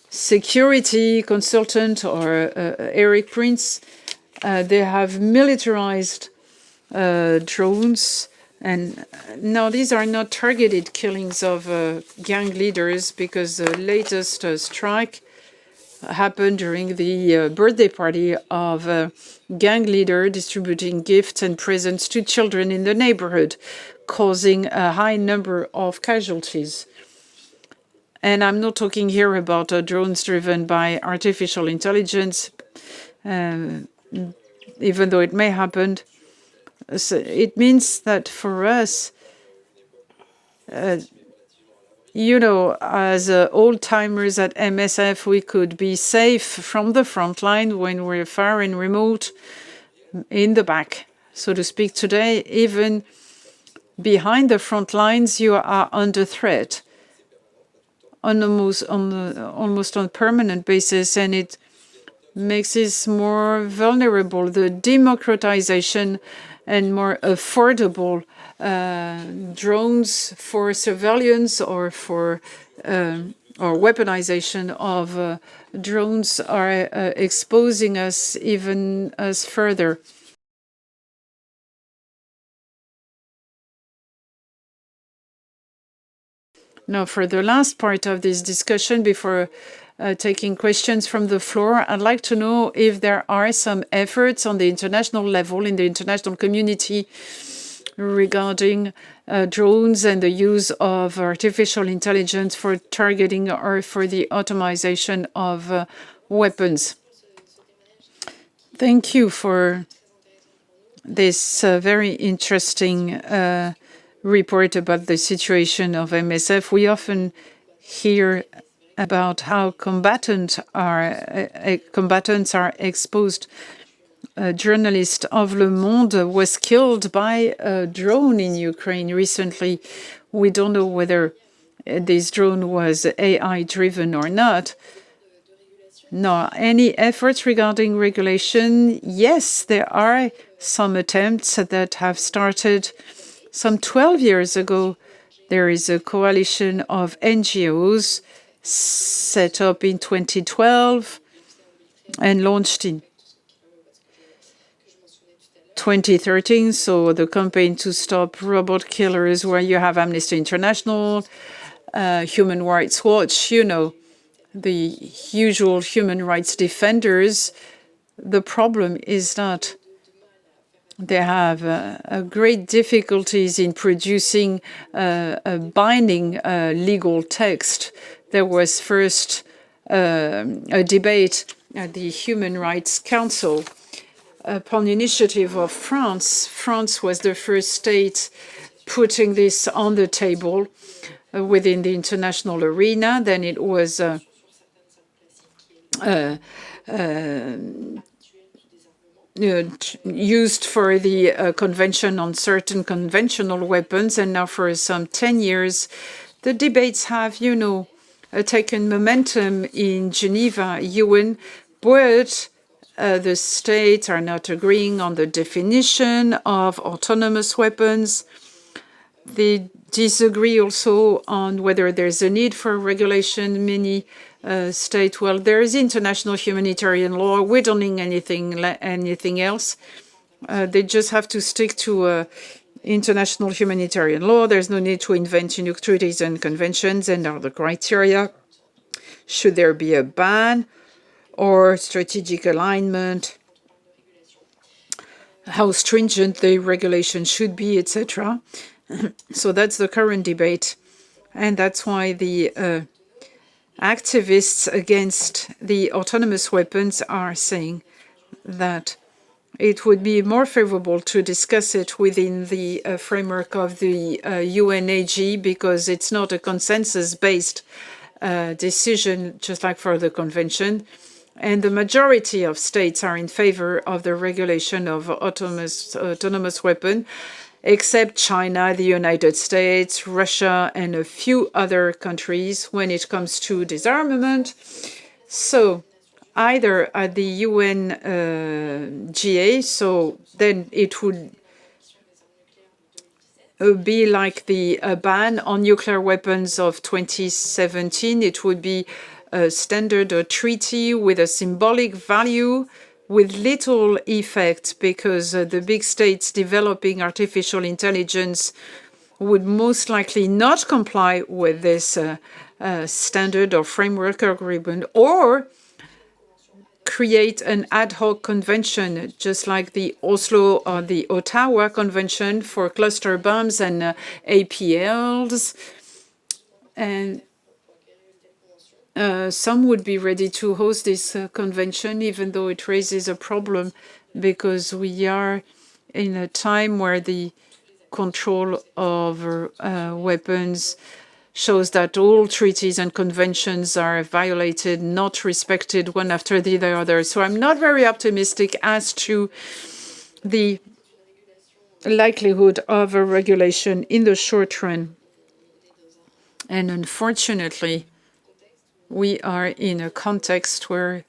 security consultant or Eric Prince, they have militarized drones. And now these are not targeted killings of gang leaders, because the latest strike happened during the birthday party of a gang leader distributing gifts and presents to children in the neighborhood, causing a high number of casualties. And I'm not talking here about drones driven by artificial intelligence, even though it may happen. So it means that for us, you know, as old-timers at MSF, we could be safe from the front line when we're far and remote in the back, so to speak. Today, even behind the front lines, you are under threat almost on a permanent basis, and it makes us more vulnerable. The democratization and more affordable drones for surveillance or for or weaponization of drones are exposing us even further. Now, for the last part of this discussion, before taking questions from the floor, I'd like to know if there are some efforts on the international level, in the international community, regarding drones and the use of artificial intelligence for targeting or for the automation of weapons. Thank you for this very interesting report about the situation of MSF. We often hear about how combatants are exposed. A journalist of Le Monde was killed by a drone in Ukraine recently. We don't know whether this drone was AI-driven or not. No, any efforts regarding regulation? Yes, there are some attempts that have started some 12 years ago. There is a coalition of NGOs set up in 2012 and launched in 2013. So the campaign to stop robot killers, where you have Amnesty International, Human Rights Watch, you know, the usual human rights defenders. The problem is that they have great difficulties in producing a binding legal text. There was first a debate at the Human Rights Council upon initiative of France. France was the first state putting this on the table within the international arena. Then it was used for the Convention on Certain Conventional Weapons, and now for some 10 years, the debates have, you know, taken momentum in Geneva, UN, but the states are not agreeing on the definition of autonomous weapons. They disagree also on whether there's a need for regulation. Many state, well, there is international humanitarian law. We don't need anything else. They just have to stick to international humanitarian law. There's no need to invent new treaties and conventions and other criteria. Should there be a ban or strategic alignment? How stringent the regulation should be, etc. So that's the current debate. And that's why the activists against the autonomous weapons are saying that it would be more favorable to discuss it within the framework of the UNAG, because it's not a consensus-based decision, just like for the convention. And the majority of states are in favor of the regulation of autonomous weapon, except China, the United States, Russia, and a few other countries when it comes to disarmament. So either at the UNGA, so then it would be like the ban on nuclear weapons of 2017. It would be a standard or treaty with a symbolic value, with little effect, because the big states developing artificial intelligence would most likely not comply with this standard or framework agreement, or create an ad hoc convention, just like the Oslo or the Ottawa Convention for cluster bombs and APLs. And some would be ready to host this convention, even though it raises a problem, because we are in a time where the control of weapons shows that all treaties and conventions are violated, not respected one after the other. So I'm not very optimistic as to the likelihood of a regulation in the short run. And unfortunately, we are in a context where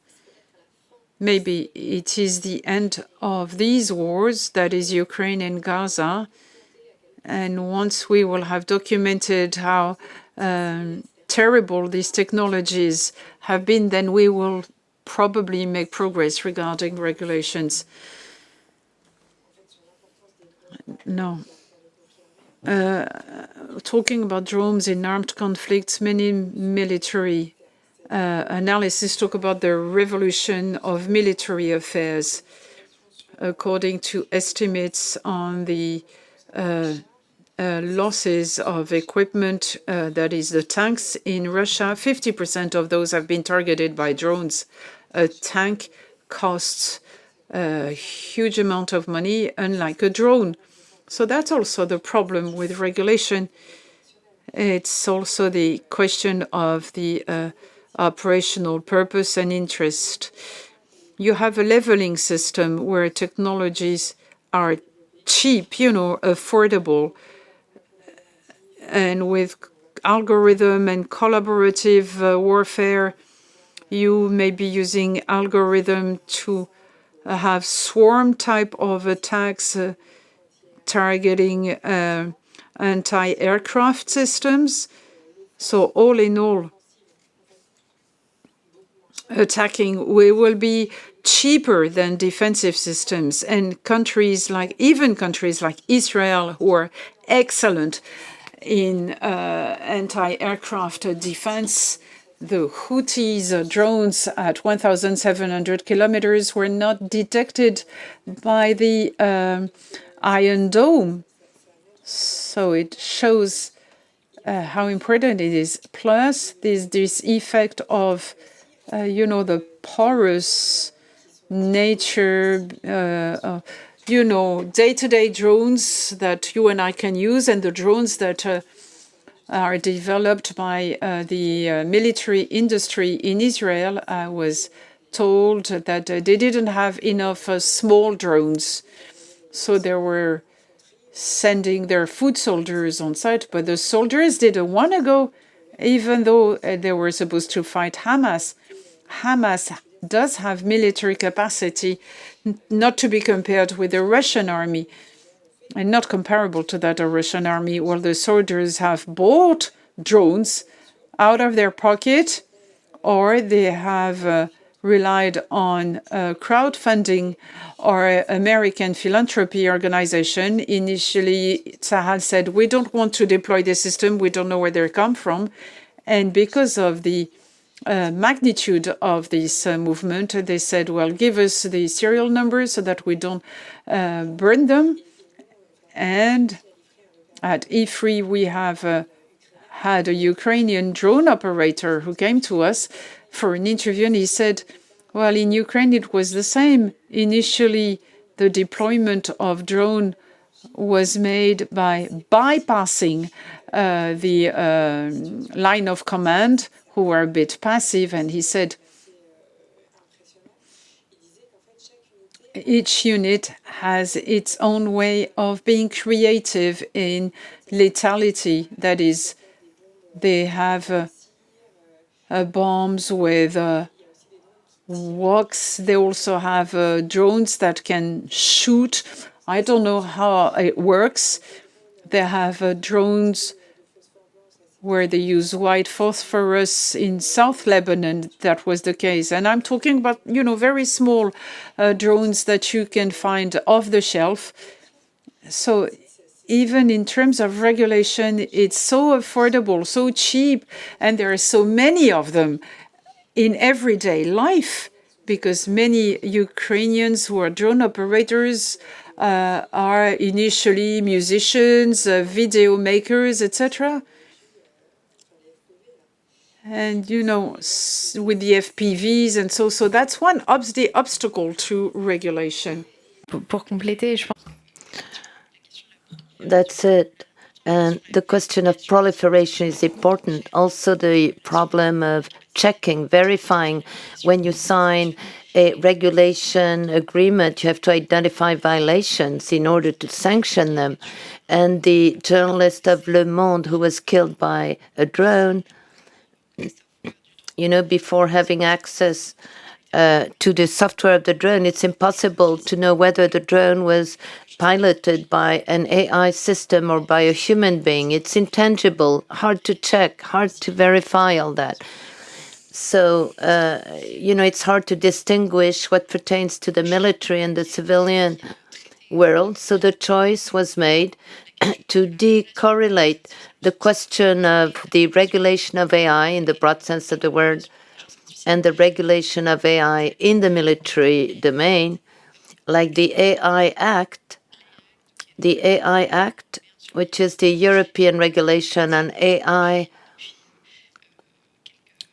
maybe it is the end of these wars, that is Ukraine and Gaza. And once we will have documented how terrible these technologies have been, then we will probably make progress regarding regulations. No. Talking about drones in armed conflicts, many military analysis talk about the revolution of military affairs. According to estimates on the losses of equipment, that is the tanks in Russia. 50% of those have been targeted by drones. A tank costs a huge amount of money, unlike a drone. So that's also the problem with regulation. It's also the question of the operational purpose and interest. You have a leveling system where technologies are cheap, affordable, and with algorithm and collaborative warfare, you may be using algorithm to have swarm type of attacks targeting anti-aircraft systems. So all in all, attacking will be cheaper than defensive systems. And even countries like Israel, who are excellent in anti-aircraft defense, the Houthis drones at 1,700 kilometers were not detected by the Iron Dome. So it shows how important it is. Plus, there's this effect of, the porous nature, day-to-day drones that you and I can use, and the drones that are developed by the military industry in Israel. I was told that they didn't have enough small drones, so they were sending their foot soldiers on site, but the soldiers didn't want to go, even though they were supposed to fight Hamas. Hamas does have military capacity, not to be compared with the Russian army, and not comparable to that of Russian army, where the soldiers have bought drones out of their pocket, or they have relied on crowdfunding or American philanthropy organization. Initially, Tzahal said, we don't want to deploy the system, we don't know where they come from. And because of the magnitude of this movement, they said, well, give us the serial numbers so that we don't burn them. And at E3, we have had a Ukrainian drone operator who came to us for an interview, and he said, well, in Ukraine, it was the same. Initially, the deployment of drone was made by bypassing the line of command, who were a bit passive, and he said, each unit has its own way of being creative in lethality. That is, they have bombs with walks. They also have drones that can shoot. I don't know how it works. They have drones where they use white phosphorus. In South Lebanon, that was the case. And I'm talking about, very small drones that you can find off the shelf. So even in terms of regulation, it's so affordable, so cheap, and there are so many of them in everyday life, because many Ukrainians who are drone operators are initially musicians, video makers, etc. And, with the FPVs and so that's one the obstacle to regulation.
Pour compléter, je pense.
That's it. And the question of proliferation is important. Also, the problem of checking, verifying. When you sign a regulation agreement, you have to identify violations in order to sanction them. And the journalist of Le Monde who was killed by a drone, before having access to the software of the drone, it's impossible to know whether the drone was piloted by an AI system or by a human being. It's intangible, hard to check, hard to verify all that. So, it's hard to distinguish what pertains to the military and the civilian world. So the choice was made to decorrelate the question of the regulation of AI in the broad sense of the word and the regulation of AI in the military domain, like the AI Act, the AI Act, which is the European regulation on AI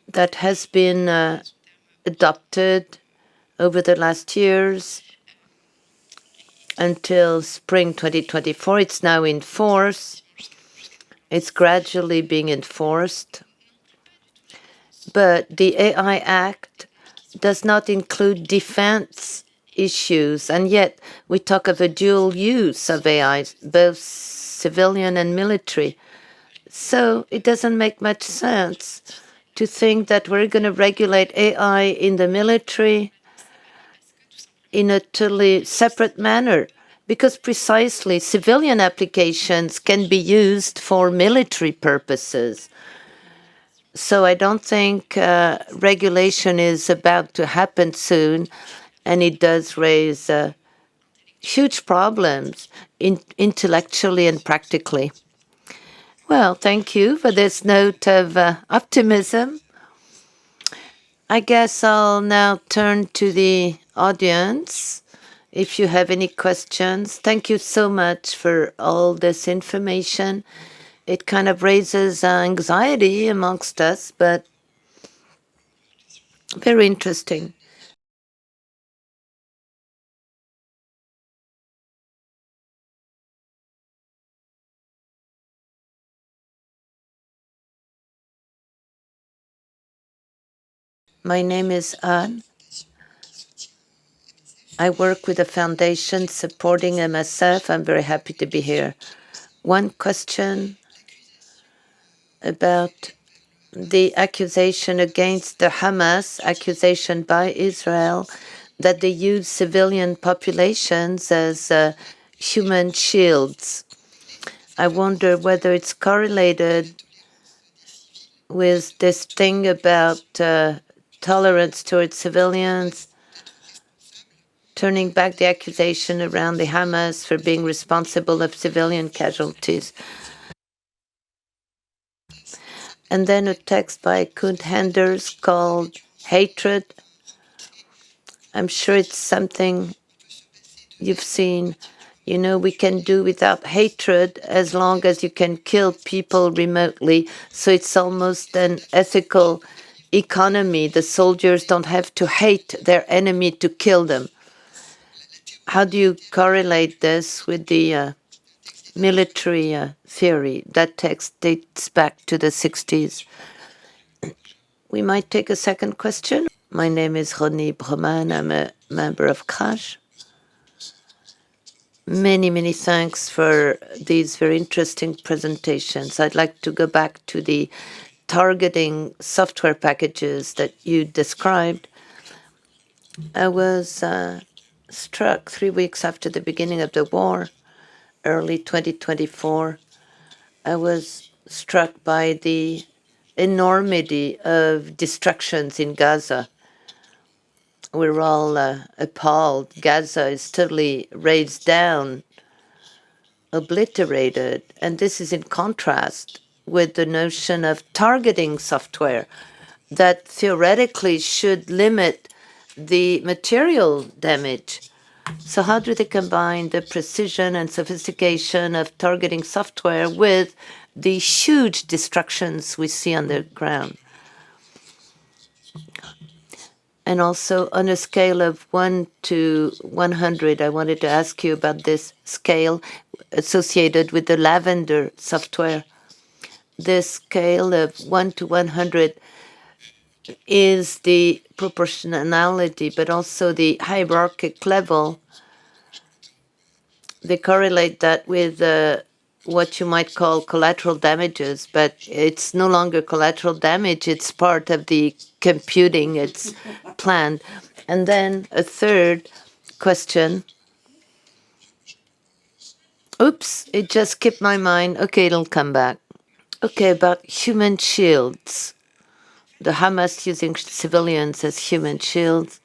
that has been adopted over the last years until spring 2024. It's now in force. It's gradually being enforced. But the AI Act does not include defense issues, and yet we talk of a dual use of AI, both civilian and military. So it doesn't make much sense to think that we're going to regulate AI in the military in a totally separate manner, because precisely civilian applications can be used for military purposes. So I don't think regulation is about to happen soon, and it does raise huge problems intellectually and practically. Well, thank you for this note of optimism. I guess I'll now turn to the audience. If you have any questions, thank you so much for all this information. It kind of raises anxiety amongst us, but very interesting. My name is Anne. I work with a foundation supporting MSF. I'm very happy to be here. One question about the accusation against the Hamas, accusation by Israel, that they use civilian populations as human shields. I wonder whether it's correlated with this thing about tolerance towards civilians, turning back the accusation around the Hamas for being responsible of civilian casualties. And then a text by Kunt Henders called Hatred. I'm sure it's something you've seen. You know, we can do without hatred as long as you can kill people remotely. So it's almost an ethical economy. The soldiers don't have to hate their enemy to kill them. How do you correlate this with the military theory? That text dates back to the 60s. We might take a second question. My name is Ronnie Broman. I'm a member of CRASH. Many thanks for these very interesting presentations. I'd like to go back to the targeting software packages that you described. I was struck 3 weeks after the beginning of the war, early 2024. I was struck by the enormity of destructions in Gaza. We're all appalled. Gaza is totally razed down, obliterated. And this is in contrast with the notion of targeting software that theoretically should limit the material damage. So how do they combine the precision and sophistication of targeting software with the huge destructions we see on the ground? And also on a scale of 1 to 100, I wanted to ask you about this scale associated with the Lavender software. This scale of 1 to 100 is the proportionality, but also the hierarchic level. They correlate that with what you might call collateral damages, but it's no longer collateral damage. It's part of the computing. It's planned. And then a third question. Oops, it just skipped my mind. Okay, it'll come back. Okay, about human shields. The Hamas using civilians as human shields.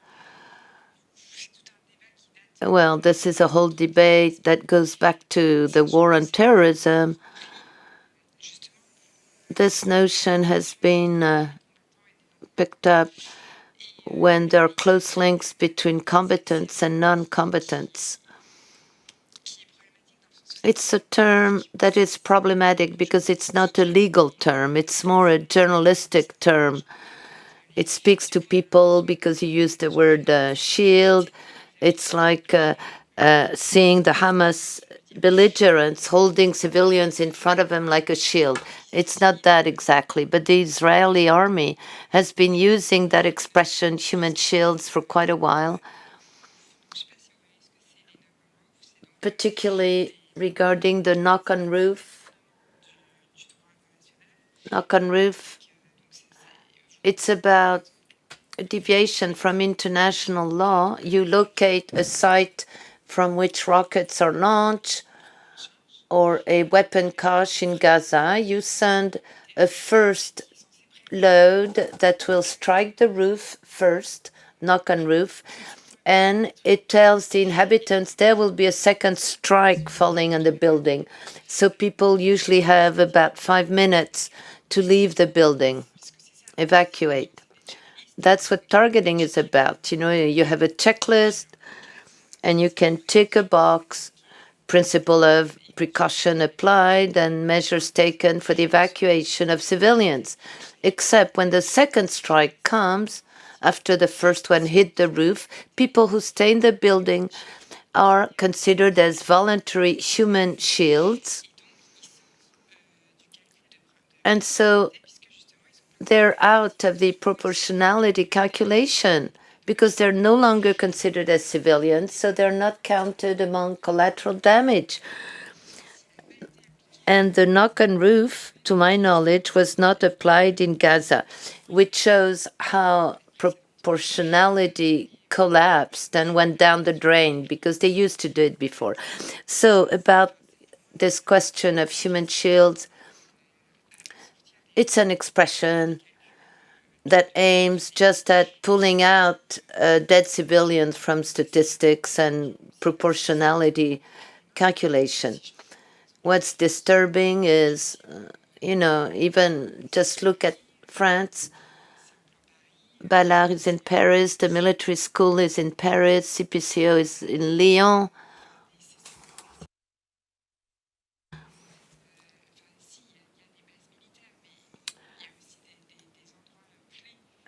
Well, this is a whole debate that goes back to the war on terrorism. This notion has been picked up when there are close links between combatants and non-combatants. It's a term that is problematic because it's not a legal term. It's more a journalistic term. It speaks to people because you use the word shield. It's like seeing the Hamas belligerents holding civilians in front of them like a shield. It's not that exactly, but the Israeli army has been using that expression, human shields, for quite a while, particularly regarding the knock-on roof. Knock-on roof, it's about a deviation from international law. You locate a site from which rockets are launched or a weapon cache in Gaza. You send a first load that will strike the roof first, knock-on roof, and it tells the inhabitants there will be a second strike falling on the building. So people usually have about 5 minutes to leave the building, evacuate. That's what targeting is about. You know, you have a checklist and you can tick a box, principle of precaution applied and measures taken for the evacuation of civilians. Except when the second strike comes, after the first one hit the roof, people who stay in the building are considered as voluntary human shields. And so they're out of the proportionality calculation because they're no longer considered as civilians, so they're not counted among collateral damage. And the knock-on roof, to my knowledge, was not applied in Gaza, which shows how proportionality collapsed and went down the drain because they used to do it before. So about this question of human shields, it's an expression that aims just at pulling out dead civilians from statistics and proportionality calculation. What's disturbing is, even just look at France. Ballard is in Paris, the military school is in Paris, CPCO is in Lyon.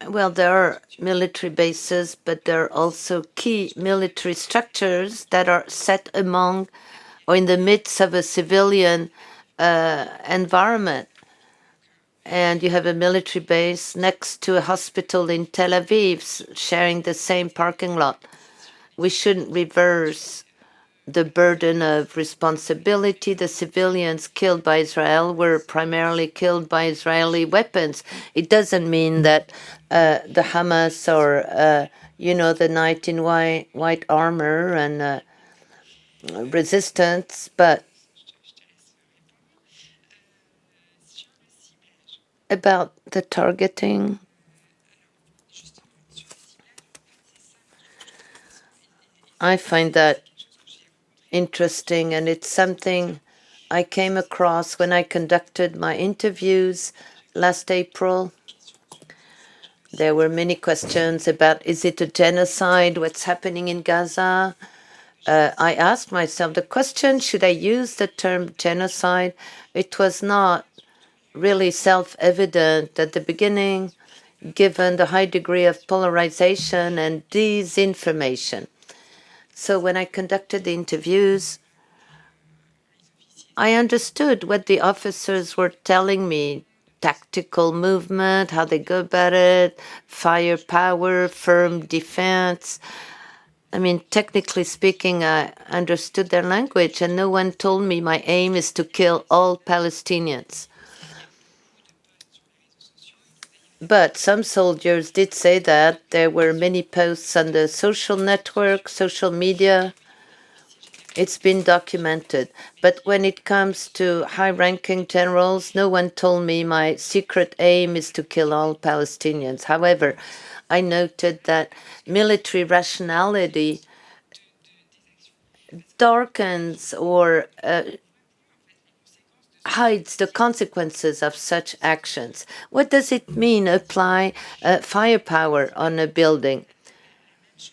Well, there are military bases, but there are also key military structures that are set among or in the midst of a civilian environment. And you have a military base next to a hospital in Tel Aviv, sharing the same parking lot. We shouldn't reverse the burden of responsibility. The civilians killed by Israel were primarily killed by Israeli weapons. It doesn't mean that the Hamas or, the knight in white armor and resistance, but about the targeting. I find that interesting, and it's something I came across when I conducted my interviews last April. There were many questions about, is it a genocide, what's happening in Gaza? I asked myself the question, should I use the term genocide? It was not really self-evident at the beginning, given the high degree of polarization and disinformation. So when I conducted the interviews, I understood what the officers were telling me, tactical movement, how they go about it, firepower, firm defense. I mean, technically speaking, I understood their language, and no one told me my aim is to kill all Palestinians. But some soldiers did say that. There were many posts on the social network, social media. It's been documented. But when it comes to high-ranking generals, no one told me my secret aim is to kill all Palestinians. However, I noted that military rationality darkens or hides the consequences of such actions. What does it mean, apply firepower on a building?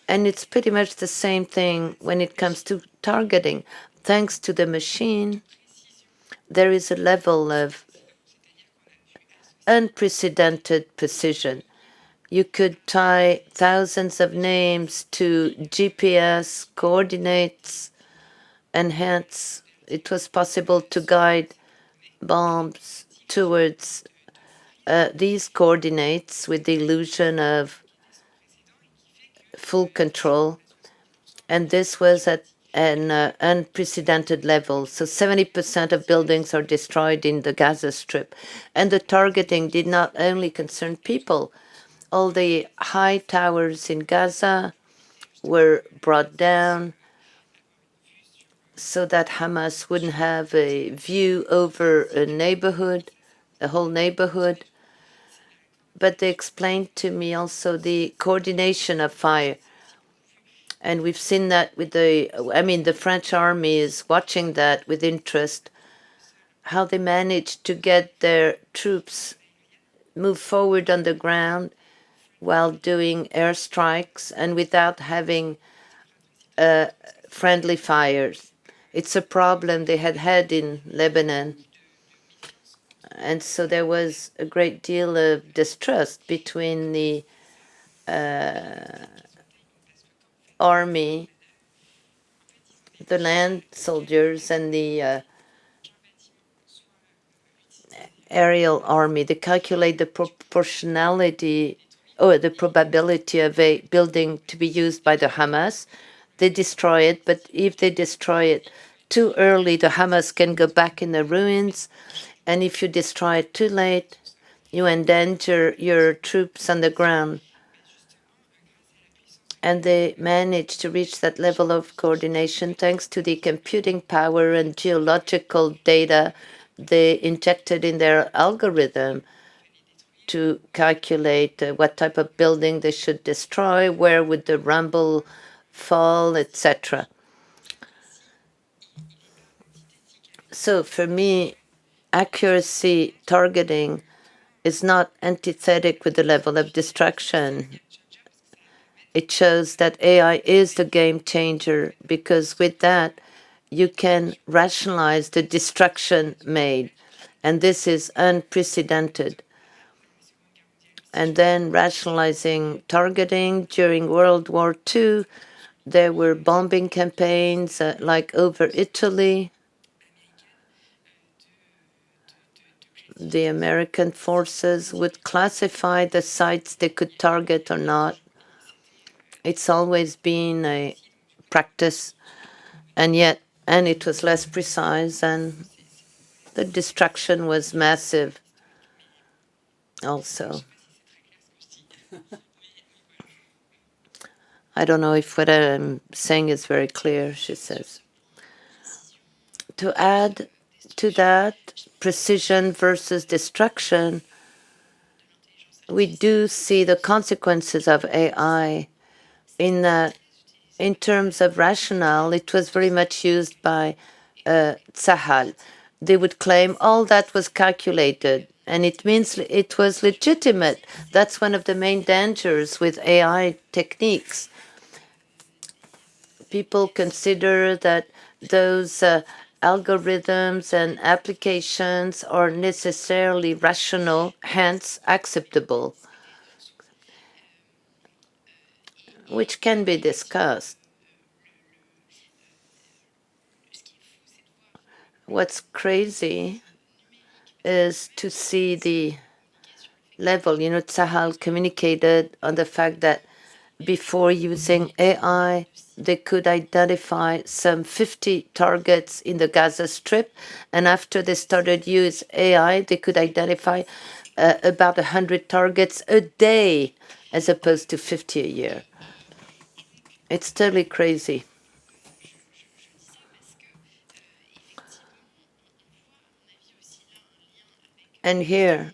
And it's pretty much the same thing when it comes to targeting. thanks to the machine, there is a level of unprecedented precision. You could tie thousands of names to GPS coordinates, and hence it was possible to guide bombs towards these coordinates with the illusion of full control. And this was at an unprecedented level. So 70% of buildings are destroyed in the Gaza Strip. And the targeting did not only concern people. All the high towers in Gaza were brought down so that Hamas wouldn't have a view over a neighborhood, a whole neighborhood. But they explained to me also the coordination of fire. And we've seen that with the French army is watching that with interest, how they managed to get their troops move forward on the ground while doing airstrikes and without having friendly fires. It's a problem they had in Lebanon. And so there was a great deal of distrust between the army, the land soldiers, and the aerial army. They calculate the proportionality or the probability of a building to be used by the Hamas. They destroy it, but if they destroy it too early, the Hamas can go back in the ruins. And if you destroy it too late, you endanger your troops on the ground. And they managed to reach that level of coordination thanks to the computing power and geological data they injected in their algorithm to calculate what type of building they should destroy, where would the rumble fall, etc. So for me, accuracy targeting is not antithetic with the level of distraction. It shows that AI is the game changer because with that, you can rationalize the destruction made. And this is unprecedented. And then rationalizing targeting during World War II, there were bombing campaigns like over Italy. The American forces would classify the sites they could target or not. It's always been a practice, and it was less precise, and the destruction was massive also. I don't know if what I'm saying is very clear, she says. To add to that, precision versus destruction, we do see the consequences of AI in that, in terms of rationale, it was very much used by Tzahal. They would claim all that was calculated, and it means it was legitimate. That's one of the main dangers with AI techniques. People consider that those algorithms and applications are necessarily rational, hence acceptable, which can be discussed. What's crazy is to see the level. Tzahal communicated on the fact that before using AI, they could identify some 50 targets in the Gaza Strip. And after they started use AI, they could identify about 100 targets a day as opposed to 50 a year. It's totally crazy. And here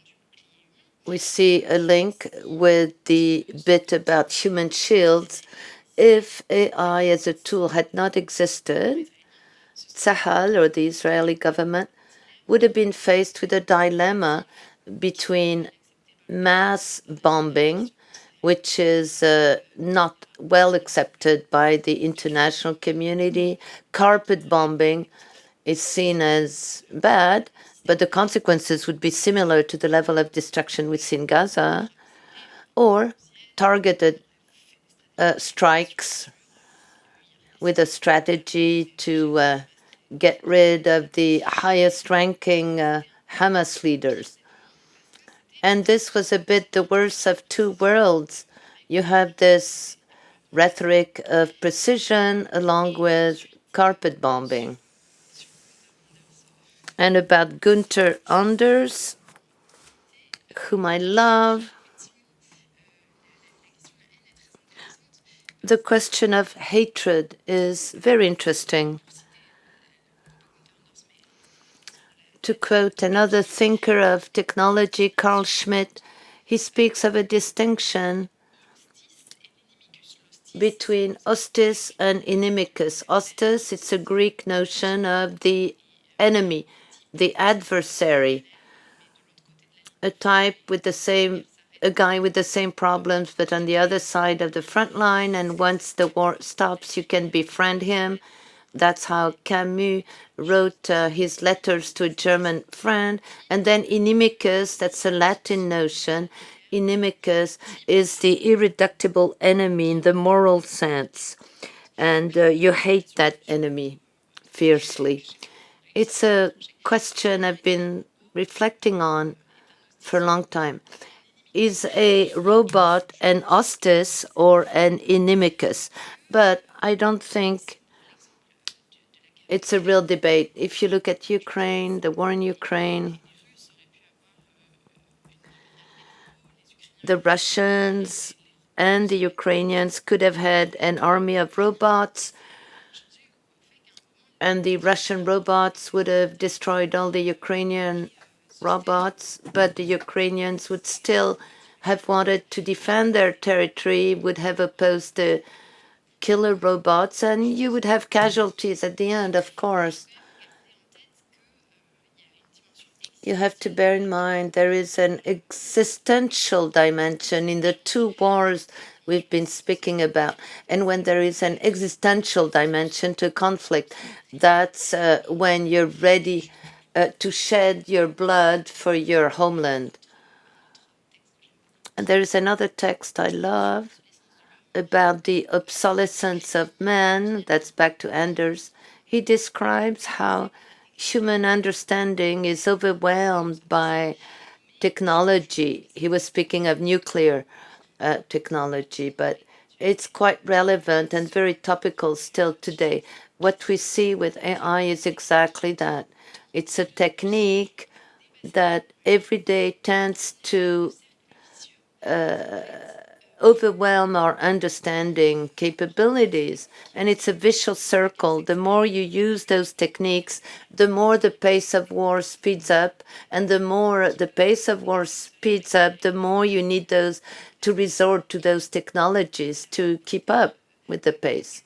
we see a link with the bit about human shields. If AI as a tool had not existed, Tzahal, or the Israeli government, would have been faced with a dilemma between mass bombing which is not well accepted by the international community. Carpet bombing is seen as bad, but the consequences would be similar to the level of destruction we see in Gaza, or targeted strikes with a strategy to get rid of the highest ranking Hamas leaders. And this was a bit the worst of two worlds. You have this rhetoric of precision along with carpet bombing. And about Günther Anders, whom I love, the question of hatred is very interesting. To quote another thinker of technology, Carl Schmitt, he speaks of a distinction between ostis and inimicus. Ostis, it's a Greek notion of the enemy, the adversary, a type with the same, a guy with the same problems, but on the other side of the front line. And once the war stops, you can befriend him. That's how Camus wrote his letters to a German friend. And then inimicus, that's a Latin notion. Inimicus is the irreducible enemy in the moral sense. And you hate that enemy fiercely. It's a question I've been reflecting on for a long time. Is a robot an ostis or an inimicus? But I don't think it's a real debate. If you look at Ukraine, the war in Ukraine, the Russians and the Ukrainians could have had an army of robots, and the Russian robots would have destroyed all the Ukrainian robots, but the Ukrainians would still have wanted to defend their territory, would have opposed the killer robots, and you would have casualties at the end, of course. You have to bear in mind there is an existential dimension in the two wars we've been speaking about. And when there is an existential dimension to conflict, that's when you're ready to shed your blood for your homeland. And there is another text I love about the obsolescence of man. That's back to Anders. He describes how human understanding is overwhelmed by technology. He was speaking of nuclear technology, but it's quite relevant and very topical still today. What we see with AI is exactly that. It's a technique that every day tends to overwhelm our understanding capabilities. And it's a vicious circle. The more you use those techniques, the more the pace of war speeds up. And the more the pace of war speeds up, the more you need those to resort to those technologies to keep up with the pace.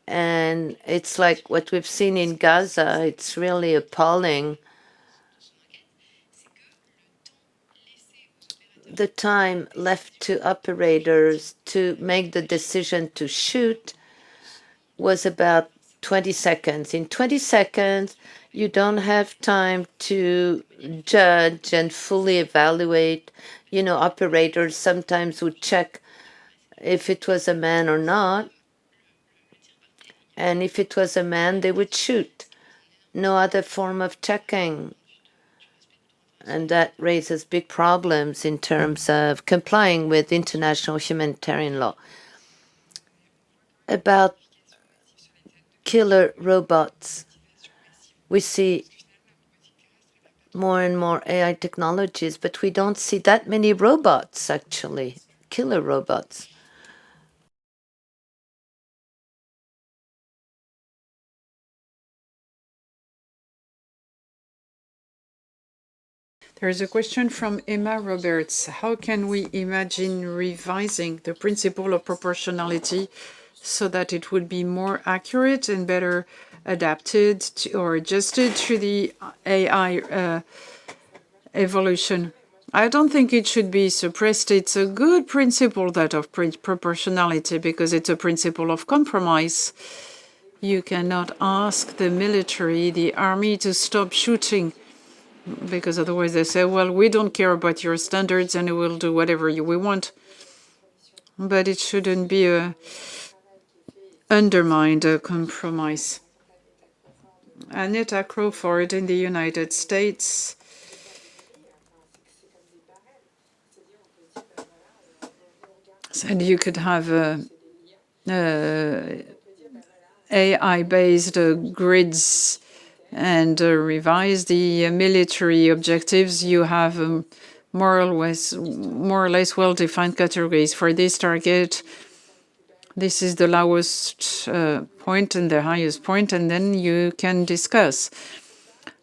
And it's like what we've seen in Gaza. It's really appalling. The time left to operators to make the decision to shoot was about 20 seconds. In 20 seconds, you don't have time to judge and fully evaluate. You know, operators sometimes would check if it was a man or not. And if it was a man, they would shoot. No other form of checking. And that raises big problems in terms of complying with international humanitarian law. About killer robots, we see more and more AI technologies, but we don't see that many robots, actually, killer robots.
There is a question from Emma Roberts. How can we imagine revising the principle of proportionality so that it would be more accurate and better adapted to, or adjusted to the AI evolution? I don't think it should be suppressed. It's a good principle, that of proportionality, because it's a principle of compromise. You cannot ask the military, the army, to stop shooting, because otherwise they say, well, we don't care about your standards and we'll do whatever we want. But it shouldn't be undermined a compromise. Anita Crawford in the United States. Said you could have AI-based grids and revise the military objectives. You have more or less well-defined categories for this target. This is the lowest point and the highest point, and then you can discuss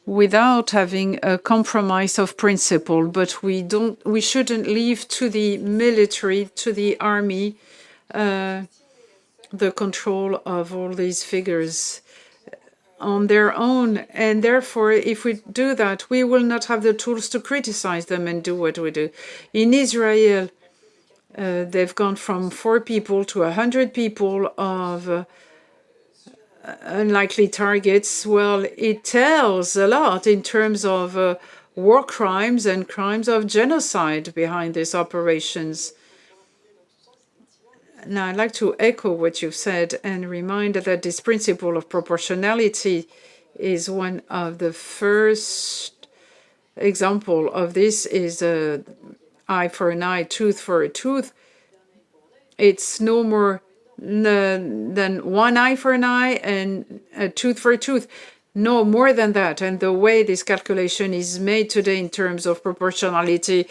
without having a compromise of principle. But we shouldn't leave to the military, to the army, the control of all these figures on their own. And therefore, if we do that, we will not have the tools to criticize them and do what we do. In Israel, they've gone from 4 people to 100 people of unlikely targets. Well, it tells a lot in terms of war crimes and crimes of genocide behind these operations. Now, I'd like to echo what you've said and remind that this principle of proportionality is one of the first example of this is eye for an eye, tooth for a tooth. It's no more than one eye for an eye and a tooth for a tooth. No more than that. And the way this calculation is made today in terms of proportionality,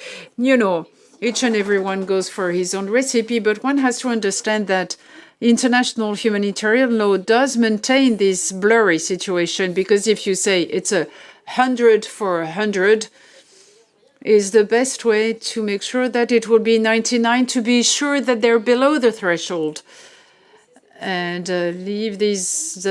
each and everyone goes for his own recipe, but one has to understand that international humanitarian law does maintain this blurry situation, because if you say it's 100 for 100, is the best way to make sure that it will be 99 to be sure that they're below the threshold, and leave these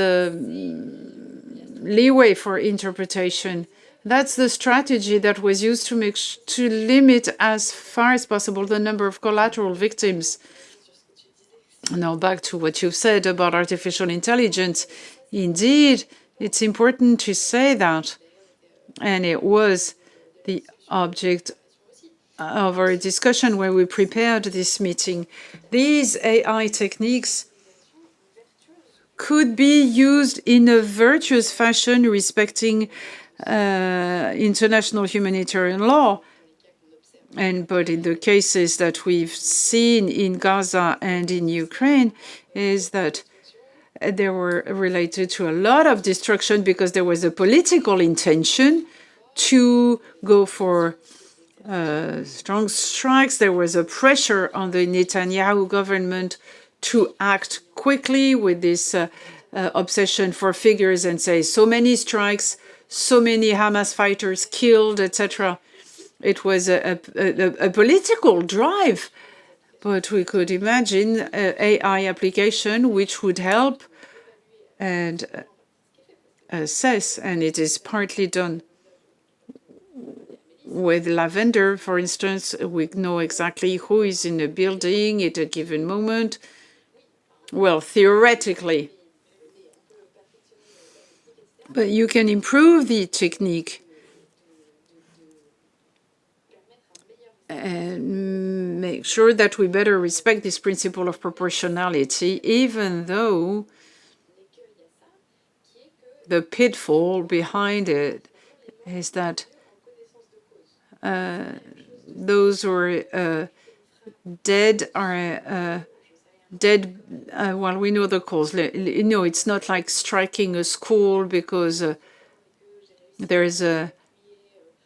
leeway for interpretation. That's the strategy that was used to limit as far as possible the number of collateral victims. Now back to what you've said about artificial intelligence. Indeed, it's important to say that, and it was the object of our discussion when we prepared this meeting. These AI techniques could be used in a virtuous fashion, respecting international humanitarian law. But in the cases that we've seen in Gaza and in Ukraine, is that they were related to a lot of destruction because there was a political intention to go for strong strikes. There was a pressure on the Netanyahu government to act quickly with this obsession for figures and say so many strikes, so many Hamas fighters killed, etc. It was a political drive, but we could imagine AI application which would help and assess, and it is partly done with Lavender, for instance. We know exactly who is in a building at a given moment. Well, theoretically. But you can improve the technique and make sure that we better respect this principle of proportionality, even though the pitfall behind it is that those who are dead are dead. Well, we know the cause. It's not like striking a school because there is a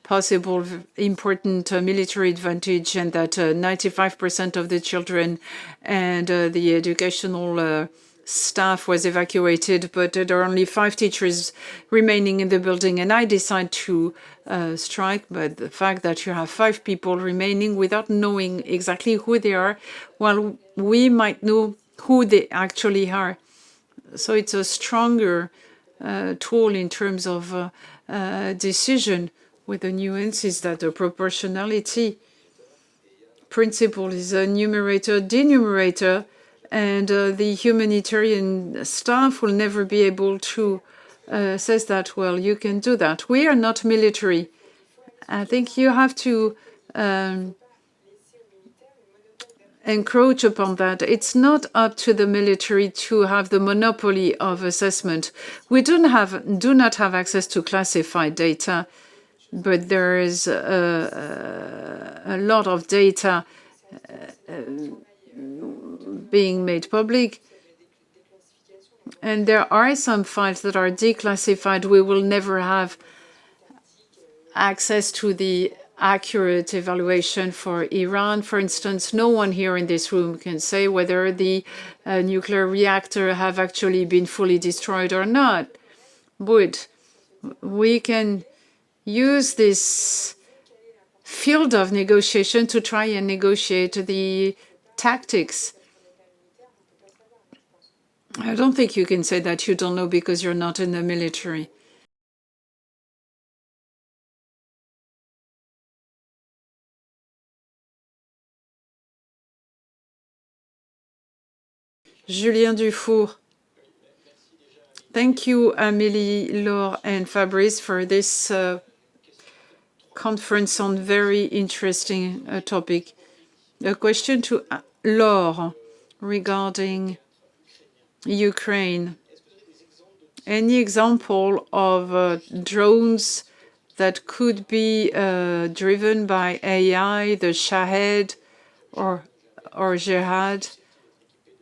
possible important military advantage, and that 95% of the children and the educational staff was evacuated, but there are only 5 teachers remaining in the building, and I decide to strike. But the fact that you have 5 people remaining without knowing exactly who they are, well, we might know who they actually are. So it's a stronger tool in terms of decision with the nuance is that the proportionality principle is a numerator, denumerator, and the humanitarian staff will never be able to assess that. Well, you can do that. We are not military. I think you have to encroach upon that. It's not up to the military to have the monopoly of assessment. We do not have access to classified data, but there is a lot of data being made public. And there are some files that are declassified. We will never have access to the accurate evaluation for Iran. For instance, no one here in this room can say whether the nuclear reactor have actually been fully destroyed or not. But we can use this field of negotiation to try and negotiate the tactics. I don't think you can say that you don't know because you're not in the military. Julien Dufour. Thank you, Amélie, Laure, and Fabrice, for this conference on very interesting topic. A question to Laure regarding Ukraine. Any example of drones that could be driven by AI, the Shahed or Jihad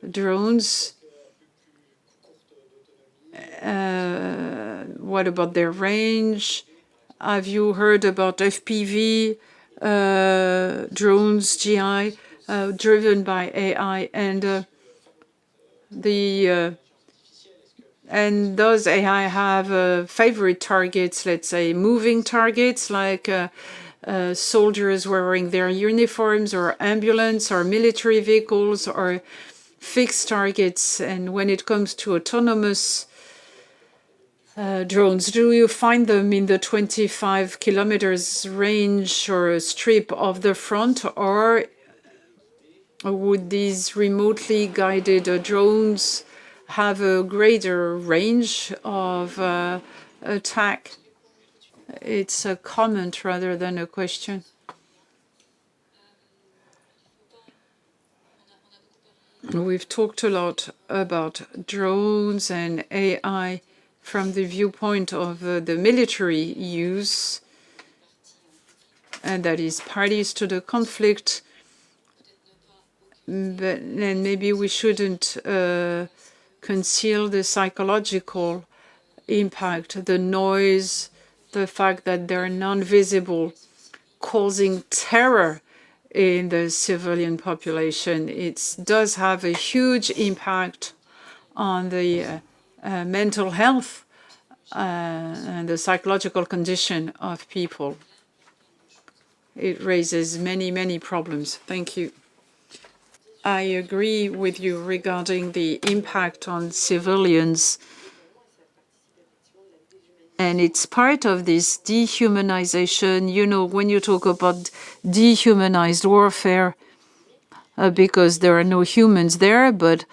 drones? What about their range? Have you heard about FPV drones, GI, driven by AI? And does AI have favorite targets, let's say moving targets like soldiers wearing their uniforms, or ambulance, or military vehicles, or fixed targets? And when it comes to autonomous drones, do you find them in the 25 kilometers range or strip of the front, or would these remotely guided drones have a greater range of attack? It's a comment rather than a question. We've talked a lot about drones and AI from the viewpoint of the military use, and that is parties to the conflict. But then maybe we shouldn't conceal the psychological impact, the noise, the fact that they're non-visible, causing terror in the civilian population. It does have a huge impact on the mental health and the psychological condition of people. It raises many, many problems. Thank you. I agree with you regarding the impact on civilians. And it's part of this dehumanization. You know, when you talk about dehumanized warfare, because there are no humans there, but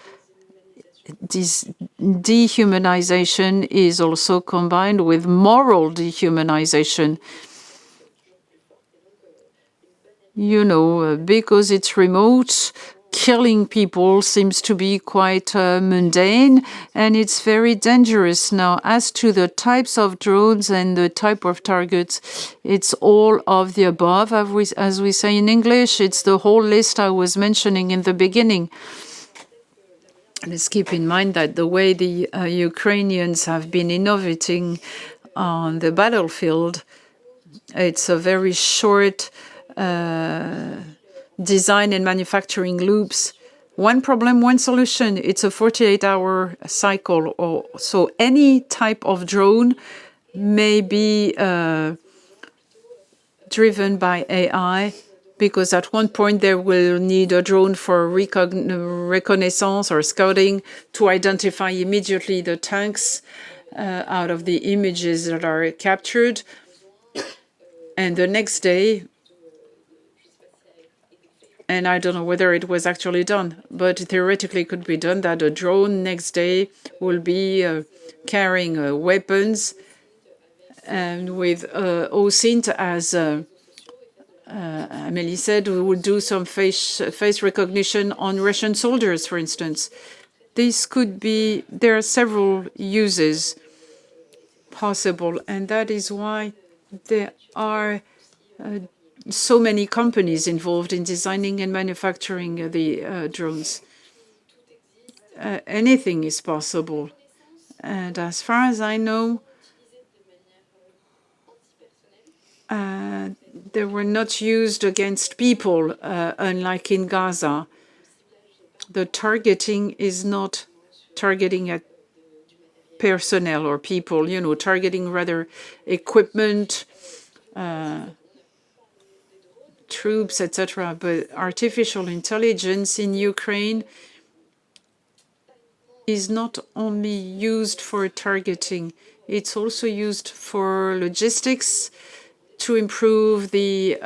this dehumanization is also combined with moral dehumanization. You know, because it's remote, killing people seems to be quite mundane, and it's very dangerous. Now, as to the types of drones and the type of targets, it's all of the above, as we say in English. It's the whole list I was mentioning in the beginning. Let's keep in mind that the way the Ukrainians have been innovating on the battlefield, it's a very short design and manufacturing loops. One problem, one solution. It's a 48-hour cycle. So any type of drone may be driven by AI, because at one point they will need a drone for reconnaissance or scouting to identify immediately the tanks out of the images that are captured. And the next day, and I don't know whether it was actually done, but theoretically it could be done that a drone next day will be carrying weapons, and with OSINT, as Amélie said, we would do some face recognition on Russian soldiers, for instance. This could be, there are several uses possible, and that is why there are so many companies involved in designing and manufacturing the drones. Anything is possible. And as far as I know, they were not used against people, unlike in Gaza. The targeting is not targeting at personnel or people, targeting rather equipment, troops, etc. But artificial intelligence in Ukraine is not only used for targeting, it's also used for logistics, to improve the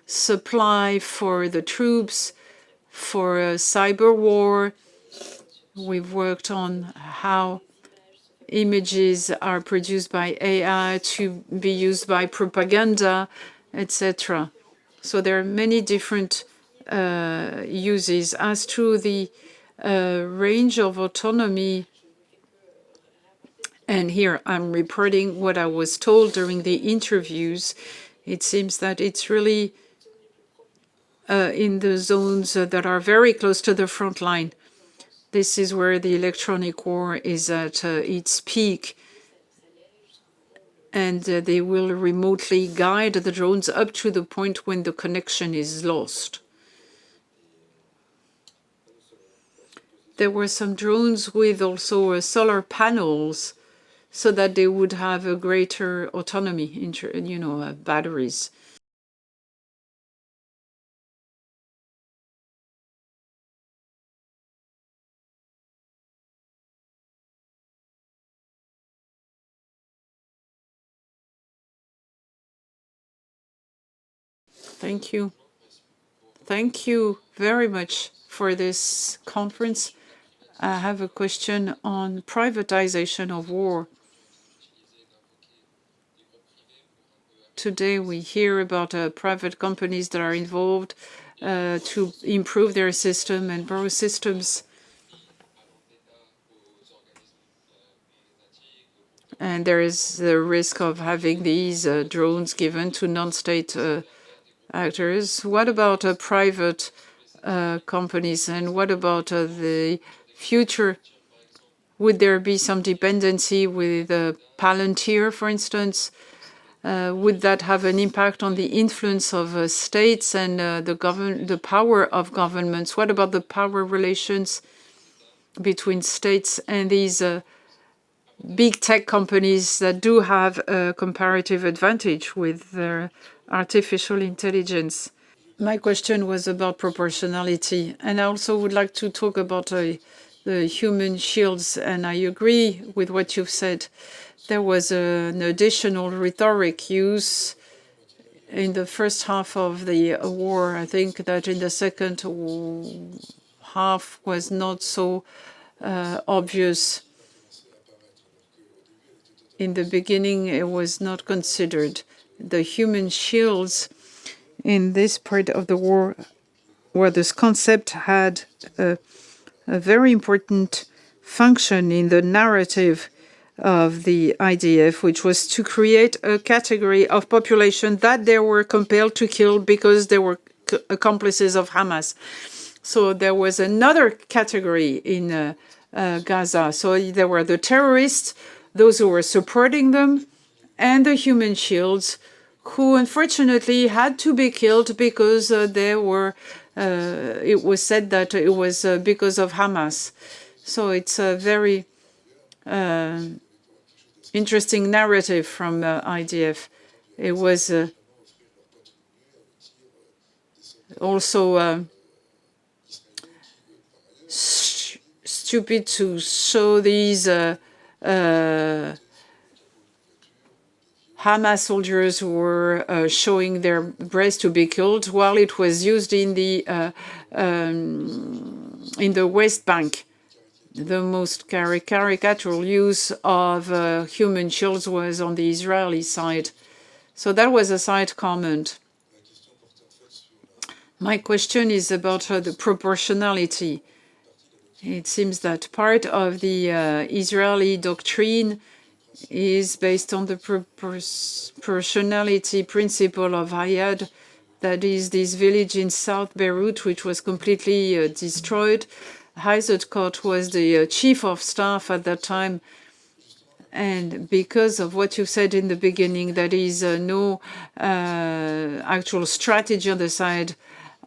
supply for the troops, for cyber war. We've worked on how images are produced by AI to be used by propaganda, etc. So there are many different uses. As to the range of autonomy, and here I'm reporting what I was told during the interviews, it seems that it's really in the zones that are very close to the front line. This is where the electronic war is at its peak. And they will remotely guide the drones up to the point when the connection is lost. There were some drones with also solar panels so that they would have a greater autonomy, batteries. Thank you. Thank you very much for this conference. I have a question on privatization of war. Today we hear about private companies that are involved to improve their system and borrow systems. And there is the risk of having these drones given to non-state actors. What about private companies, and what about the future? Would there be some dependency with Palantir, for instance? Would that have an impact on the influence of states and the power of governments? What about the power relations between states and these big tech companies that do have a comparative advantage with their artificial intelligence? My question was about proportionality, and I also would like to talk about the human shields, and I agree with what you've said. There was an additional rhetoric use in the first half of the war. I think that in the second half was not so obvious. In the beginning, it was not considered. The human shields in this part of the war, where this concept had a very important function in the narrative of the IDF, which was to create a category of population that they were compelled to kill because they were accomplices of Hamas. So there was another category in Gaza. So there were the terrorists, those who were supporting them, and the human shields, who unfortunately had to be killed because they were, it was said that it was because of Hamas. So it's a very interesting narrative from IDF. It was also stupid to show these Hamas soldiers who were showing their breasts to be killed, while it was used in the West Bank. The most caricatural use of human shields was on the Israeli side. So that was a side comment. My question is about the proportionality. It seems that part of the Israeli doctrine is based on the proportionality principle of Hayad, that is this village in South Beirut, which was completely destroyed. Heisertkot was the chief of staff at that time. And because of what you said in the beginning, there is no actual strategy on the side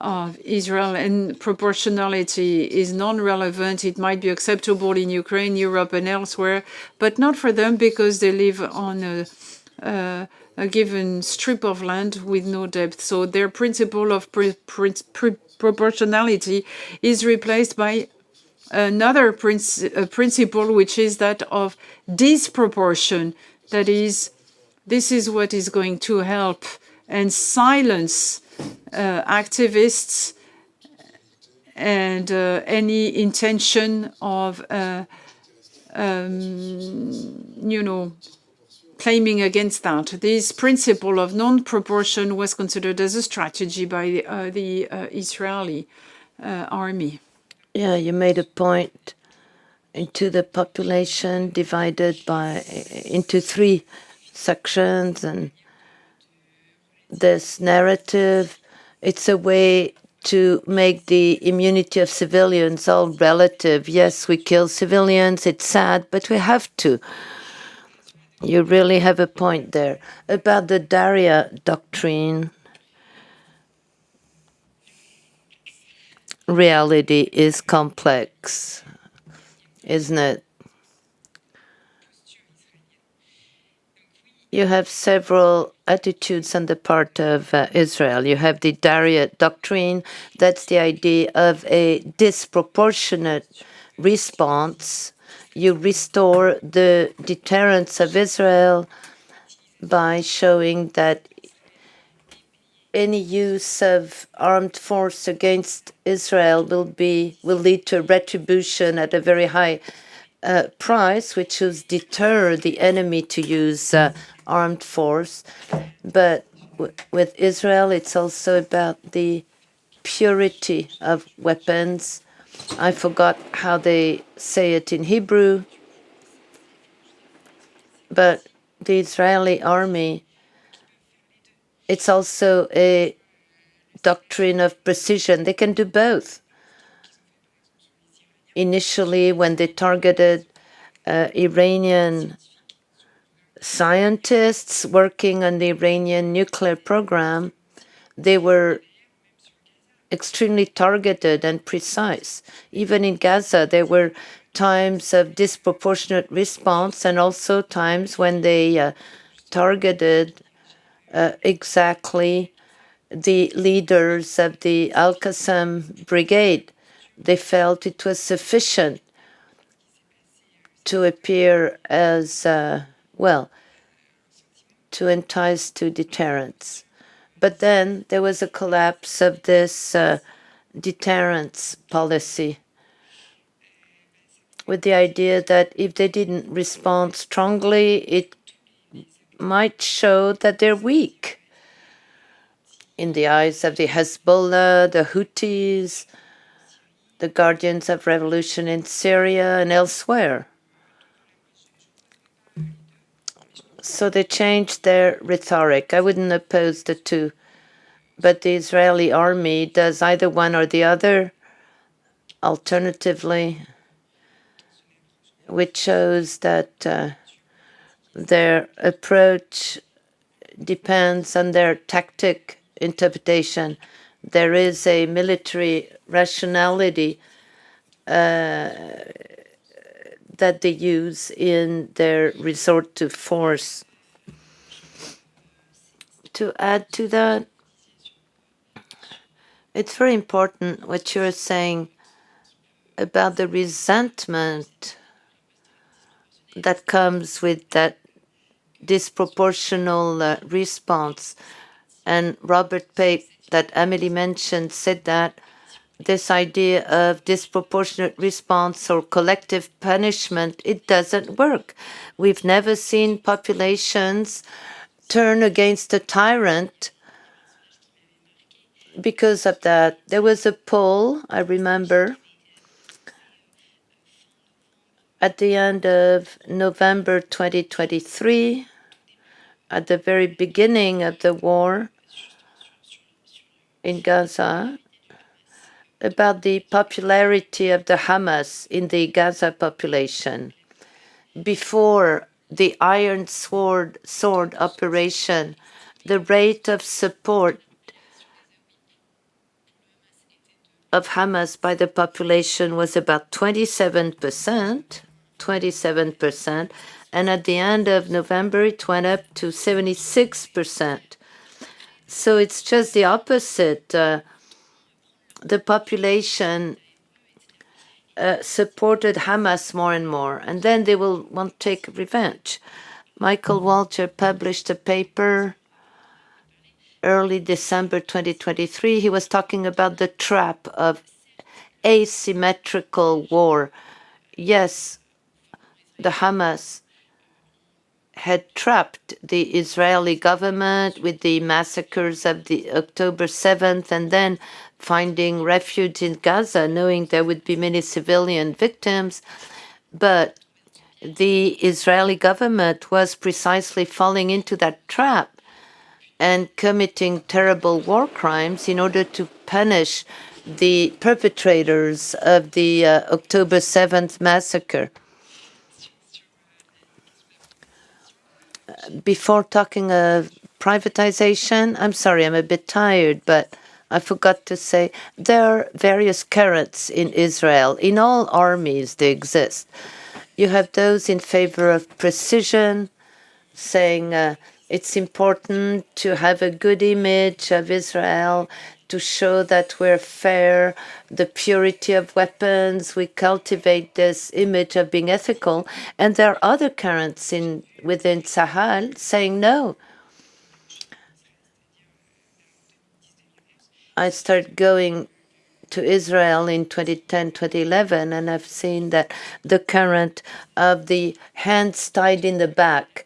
of Israel, and proportionality is non-relevant. It might be acceptable in Ukraine, Europe, and elsewhere, but not for them because they live on a given strip of land with no depth. So their principle of proportionality is replaced by another principle, which is that of disproportion. That is, this is what is going to help and silence activists and any intention of, claiming against that. This principle of non-proportion was considered as a strategy by the Israeli army.
Yeah, you made a point into the population divided into three sections, and this narrative, it's a way to make the immunity of civilians all relative. Yes, we kill civilians, it's sad, but we have to. You really have a point there. About the Daria doctrine, reality is complex, isn't it? You have several attitudes on the part of Israel. You have the Daria doctrine. That's the idea of a disproportionate response. You restore the deterrence of Israel by showing that any use of armed force against Israel will lead to retribution at a very high price, which is deter the enemy to use armed force. But with Israel, it's also about the purity of weapons. I forgot how they say it in Hebrew, but the Israeli army, it's also a doctrine of precision. They can do both. Initially, when they targeted Iranian scientists working on the Iranian nuclear program, they were extremely targeted and precise. Even in Gaza, there were times of disproportionate response and also times when they targeted exactly the leaders of the Al-Qassam brigade. They felt it was sufficient to appear as, to entice to deterrence. But then there was a collapse of this deterrence policy with the idea that if they didn't respond strongly, it might show that they're weak in the eyes of the Hezbollah, the Houthis, the Guardians of Revolution in Syria and elsewhere. So they changed their rhetoric. I wouldn't oppose the two, but the Israeli army does either one or the other. Alternatively, which shows that their approach depends on their tactic interpretation. There is a military rationality that they use in their resort to force. To add to that, it's very important what you're saying about the resentment that comes with that disproportional response. And Robert Pape, that Amélie mentioned, said that this idea of disproportionate response or collective punishment, it doesn't work. We've never seen populations turn against a tyrant because of that. There was a poll, I remember, at the end of November 2023, at the very beginning of the war in Gaza, about the popularity of the Hamas in the Gaza population. Before the Iron Sword operation, the rate of support of Hamas by the population was about 27%, and at the end of November it went up to 76%. So it's just the opposite. The population supported Hamas more and more, and then they will want to take revenge. Michael Walter published a paper early December 2023. He was talking about the trap of asymmetrical war. Yes, the Hamas had trapped the Israeli government with the massacres of the October 7th, and then finding refuge in Gaza, knowing there would be many civilian victims. But the Israeli government was precisely falling into that trap and committing terrible war crimes in order to punish the perpetrators of the October 7th massacre. Before talking of privatization, I'm sorry, I'm a bit tired, but I forgot to say there are various currents in Israel. In all armies, they exist. You have those in favor of precision, saying it's important to have a good image of Israel, to show that we're fair, the purity of weapons. We cultivate this image of being ethical. And there are other currents within Tzahal saying no. I started going to Israel in 2010, 2011, and I've seen that the current of the hands tied in the back.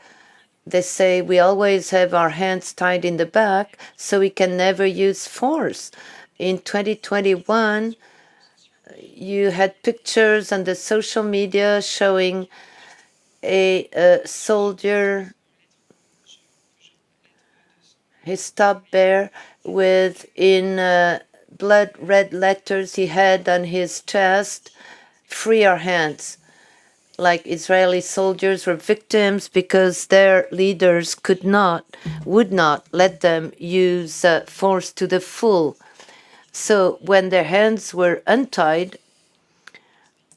They say we always have our hands tied in the back so we can never use force. In 2021, you had pictures on the social media showing a soldier. He stopped there with, in blood red letters he had on his chest, "Free our hands." Like Israeli soldiers were victims because their leaders would not let them use force to the full. So when their hands were untied,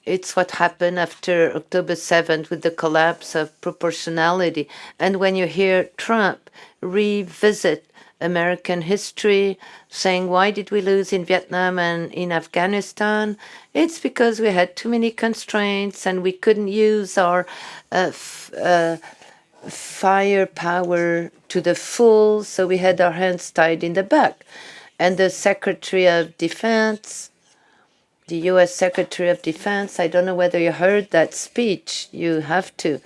it's what happened after October 7th with the collapse of proportionality. And when you hear Trump revisit American history, saying, why did we lose in Vietnam and in Afghanistan? It's because we had too many constraints and we couldn't use our firepower to the full, so we had our hands tied in the back. And the Secretary of Defense, the U.S. Secretary of Defense, I don't know whether you heard that speech. You have to.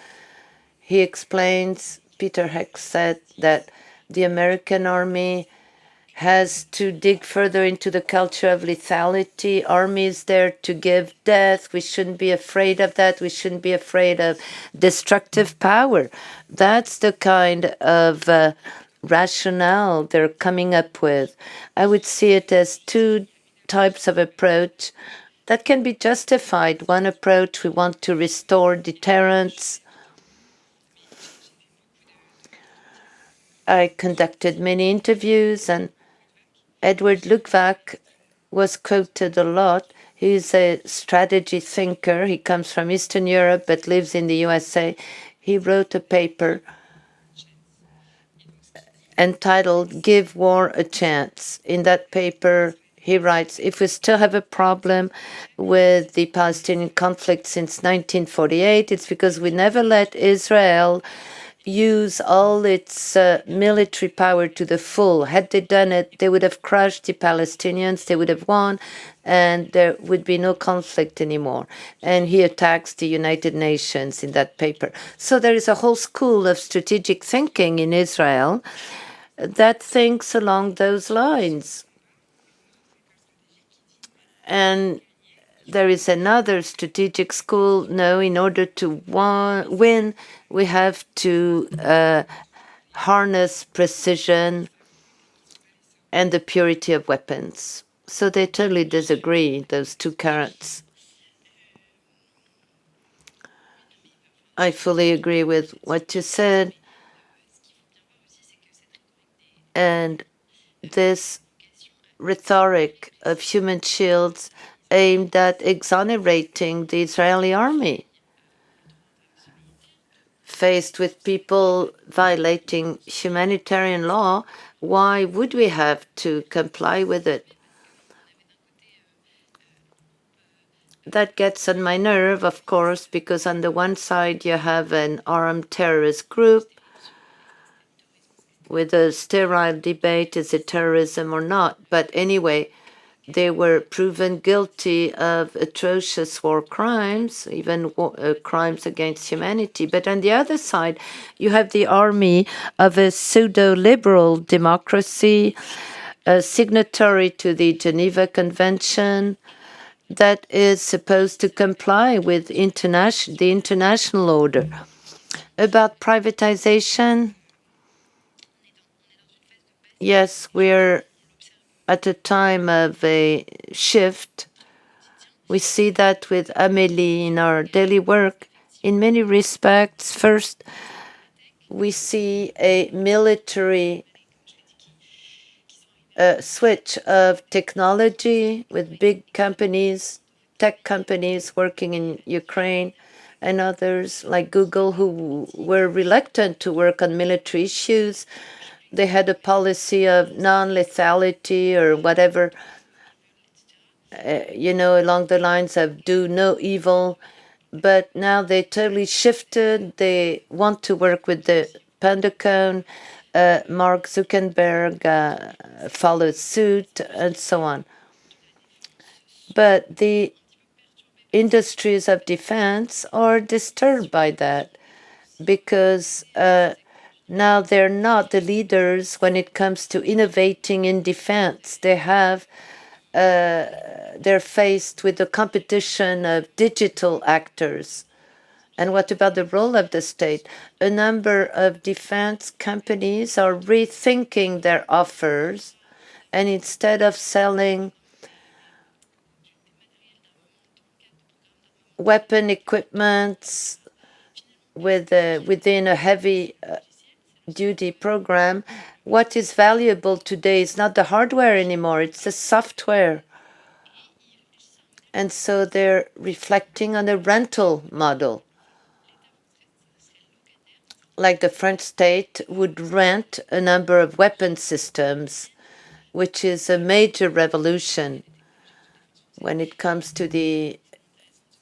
He explains, Peter Heck said that the American army has to dig further into the culture of lethality. Army is there to give death. We shouldn't be afraid of that. We shouldn't be afraid of destructive power. That's the kind of rationale they're coming up with. I would see it as two types of approach that can be justified. One approach, we want to restore deterrence. I conducted many interviews, and Edward Luckvack was quoted a lot. He's a strategy thinker. He comes from Eastern Europe but lives in the USA. He wrote a paper entitled Give War a Chance. In that paper, he writes, if we still have a problem with the Palestinian conflict since 1948, it's because we never let Israel use all its military power to the full. Had they done it, they would have crushed the Palestinians, they would have won, and there would be no conflict anymore. And he attacks the United Nations in that paper. So there is a whole school of strategic thinking in Israel that thinks along those lines. And there is another strategic school. No, in order to win, we have to harness precision and the purity of weapons. So they totally disagree, those two currents. I fully agree with what you said. And this rhetoric of human shields aimed at exonerating the Israeli army, faced with people violating humanitarian law, why would we have to comply with it? That gets on my nerve, of course, because on the one side you have an armed terrorist group with a sterile debate, is it terrorism or not? But anyway, they were proven guilty of atrocious war crimes, even crimes against humanity. But on the other side, you have the army of a pseudo-liberal democracy, a signatory to the Geneva Convention, that is supposed to comply with the international order. About privatization, yes, we're at a time of a shift. We see that with Amélie in our daily work. In many respects, first, we see a military switch of technology with big companies, tech companies working in Ukraine, and others like Google who were reluctant to work on military issues. They had a policy of non-lethality or whatever, along the lines of do no evil. But now they totally shifted. They want to work with the Pentagon. Mark Zuckerberg followed suit, and so on. But the industries of defense are disturbed by that because now they're not the leaders when it comes to innovating in defense. They're faced with the competition of digital actors. And what about the role of the state? A number of defense companies are rethinking their offers, and instead of selling weapon equipment within a heavy duty program, what is valuable today is not the hardware anymore, it's the software. And so they're reflecting on a rental model. Like the French state would rent a number of weapon systems, which is a major revolution when it comes to the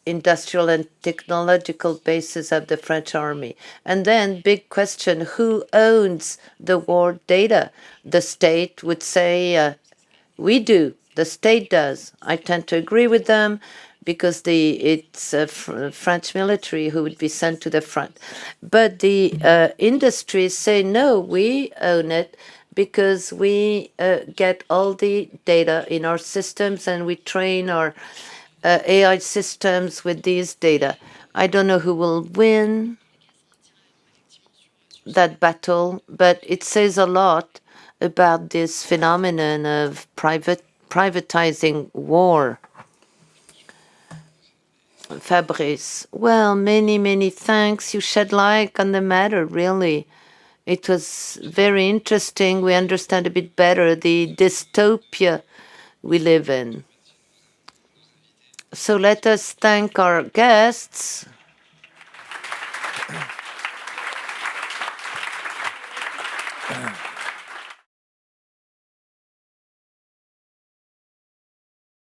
industrial and technological basis of the French army. And then, big question, who owns the war data? The state would say, we do, the state does. I tend to agree with them because it's French military who would be sent to the front. But the industries say, no, we own it because we get all the data in our systems and we train our AI systems with these data. I don't know who will win that battle, but it says a lot about this phenomenon of privatizing war. Fabrice, well, many, many thanks. You shed light on the matter, really. It was very interesting. We understand a bit better the dystopia we live in. So let us thank our guests.